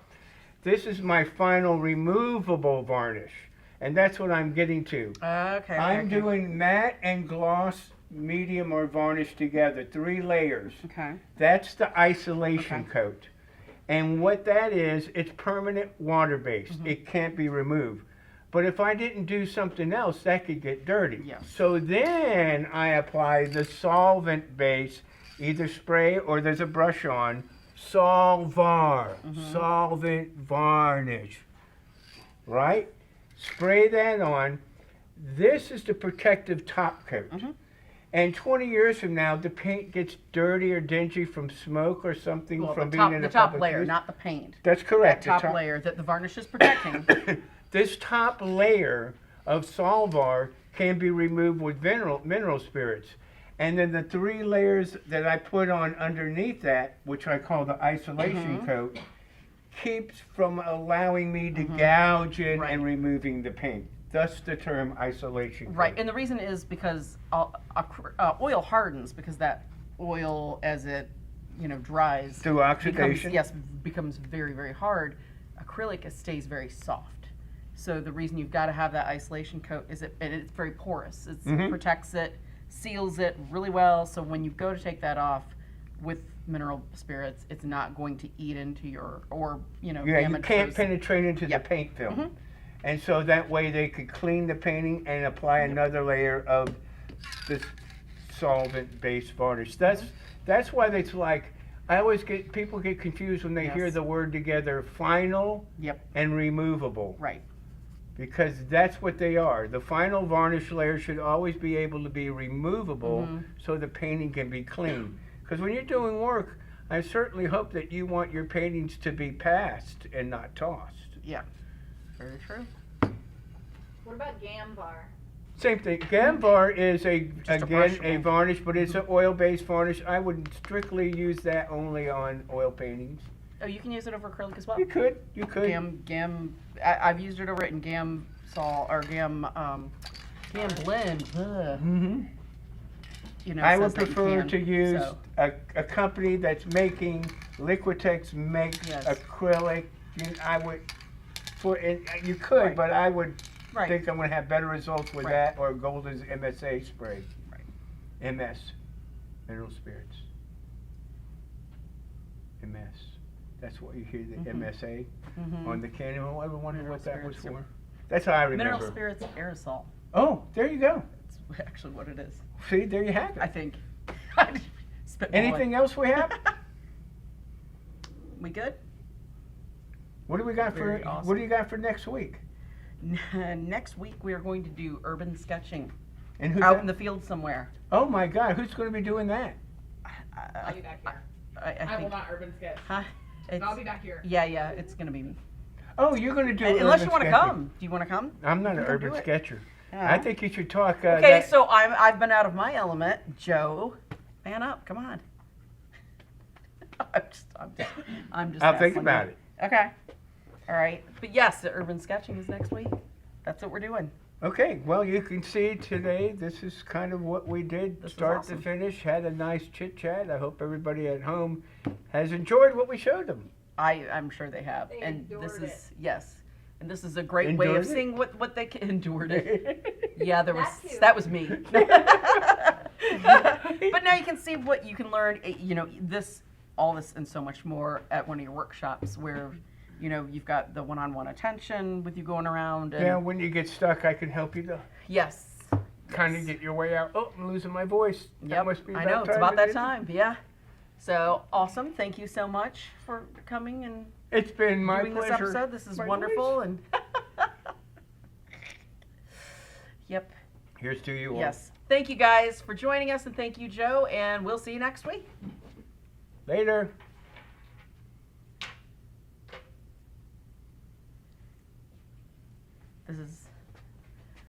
This is my final removable varnish, and that's what I'm getting to. Okay. I'm doing matte and gloss, medium or varnish together, 3 layers. Okay. That's the isolation coat. And what that is, it's permanent water-based. It can't be removed. But if I didn't do something else, that could get dirty. Yes. So then I apply the solvent base, either spray or there's a brush on, Solvar, solvent varnish, right? Spray that on. This is the protective top coat. And 20 years from now, the paint gets dirty or dingy from smoke or something Well, from the being top, in the a top public layer, use. not the paint. That's correct. That the top layer that the varnish is protecting. This top layer of Solvar can be removed with mineral spirits. And then the 3 layers that I put on underneath that, which I call the isolation coat, keeps from allowing me to gouge in and removing the paint. Thus the term isolation coat. Right, and the reason is because oil hardens, because that oil, as it dries, Through oxidation? becomes very, very hard. Acrylic stays very soft. So the reason you've got to have that isolation coat is and it's very porous. It protects it, seals it really well. So when you go to take that off with mineral spirits, it's not going to eat into your Yeah, you damage can't those- penetrate into the paint film. And so that way they could clean the painting and apply another layer of this solvent-based varnish. That's why it's like, people get confused when they hear the word together, final and removable. Right. Because that's what they are. The final varnish layer should always be able to be removable so the painting can be clean. Because when you're doing work, I certainly hope that you want your paintings to be passed and not tossed. Yeah. Very true. What about Gambar? Same thing. Gambar is a brushable. varnish, but it's an oil-based varnish. I would strictly use that only on oil paintings. Oh, you can use it over acrylic as well. You could. I've used it over it in Gam Blend. Ugh. I says would that you prefer can, to use so. a company that's making Liquitex makes acrylic. I would you could, but I would think I'm going to have better results with that or Golden's MSA spray. Right. MS, mineral spirits. MS. That's what you hear, the MSA on the can. I ever wondered what that was for. That's how I remember. Mineral spirits aerosol. Oh, there you go. That's actually what it is. See, there you have it. I think. spitballing. Anything else we have? We good? What do we got Very for awesome. What do you got for next week? Next week we are going to do urban sketching And who's out that? in the field somewhere. Oh my God, who's going to be doing that? I'll be back here. I I will think. not urban sketch. Huh? But I'll be back here. Yeah, it's gonna be me. Oh, you're going to do Unless urban you want to sketching. come. Do you want to come? I'm not an You can urban do it. sketcher. Yeah. I think you should talk. Okay, that- so I've been out of my element. Joe, man up, come on. I'm just I'll think hassling about you. it. Okay. All right. But yes, the urban sketching is next week. That's what we're doing. Okay, well, you can see today, this is kind of what we did, This is start awesome. to finish. Had a nice chit chat. I hope everybody at home has enjoyed what we showed them. I'm sure they have. They and this endured is yes. And this is a great way of Endured it? seeing what they can endured it. Yeah, there was That too. that was me. But now you can see what you can learn. You know all this and so much more at one of your workshops where you've got the one-on-one attention with you going around. And Yeah, when you get stuck, I can help you to yes. kind of get your way out. Oh, I'm losing my voice. That Yep. must be I about know it's time about it that is. time. Yeah. So awesome. Thank you so much for coming and It's been my doing this pleasure. episode. This is My wonderful and yep. Here's to you all. Yes. Thank you guys for joining us and thank you, Joe, and we'll see you next week. Later. This is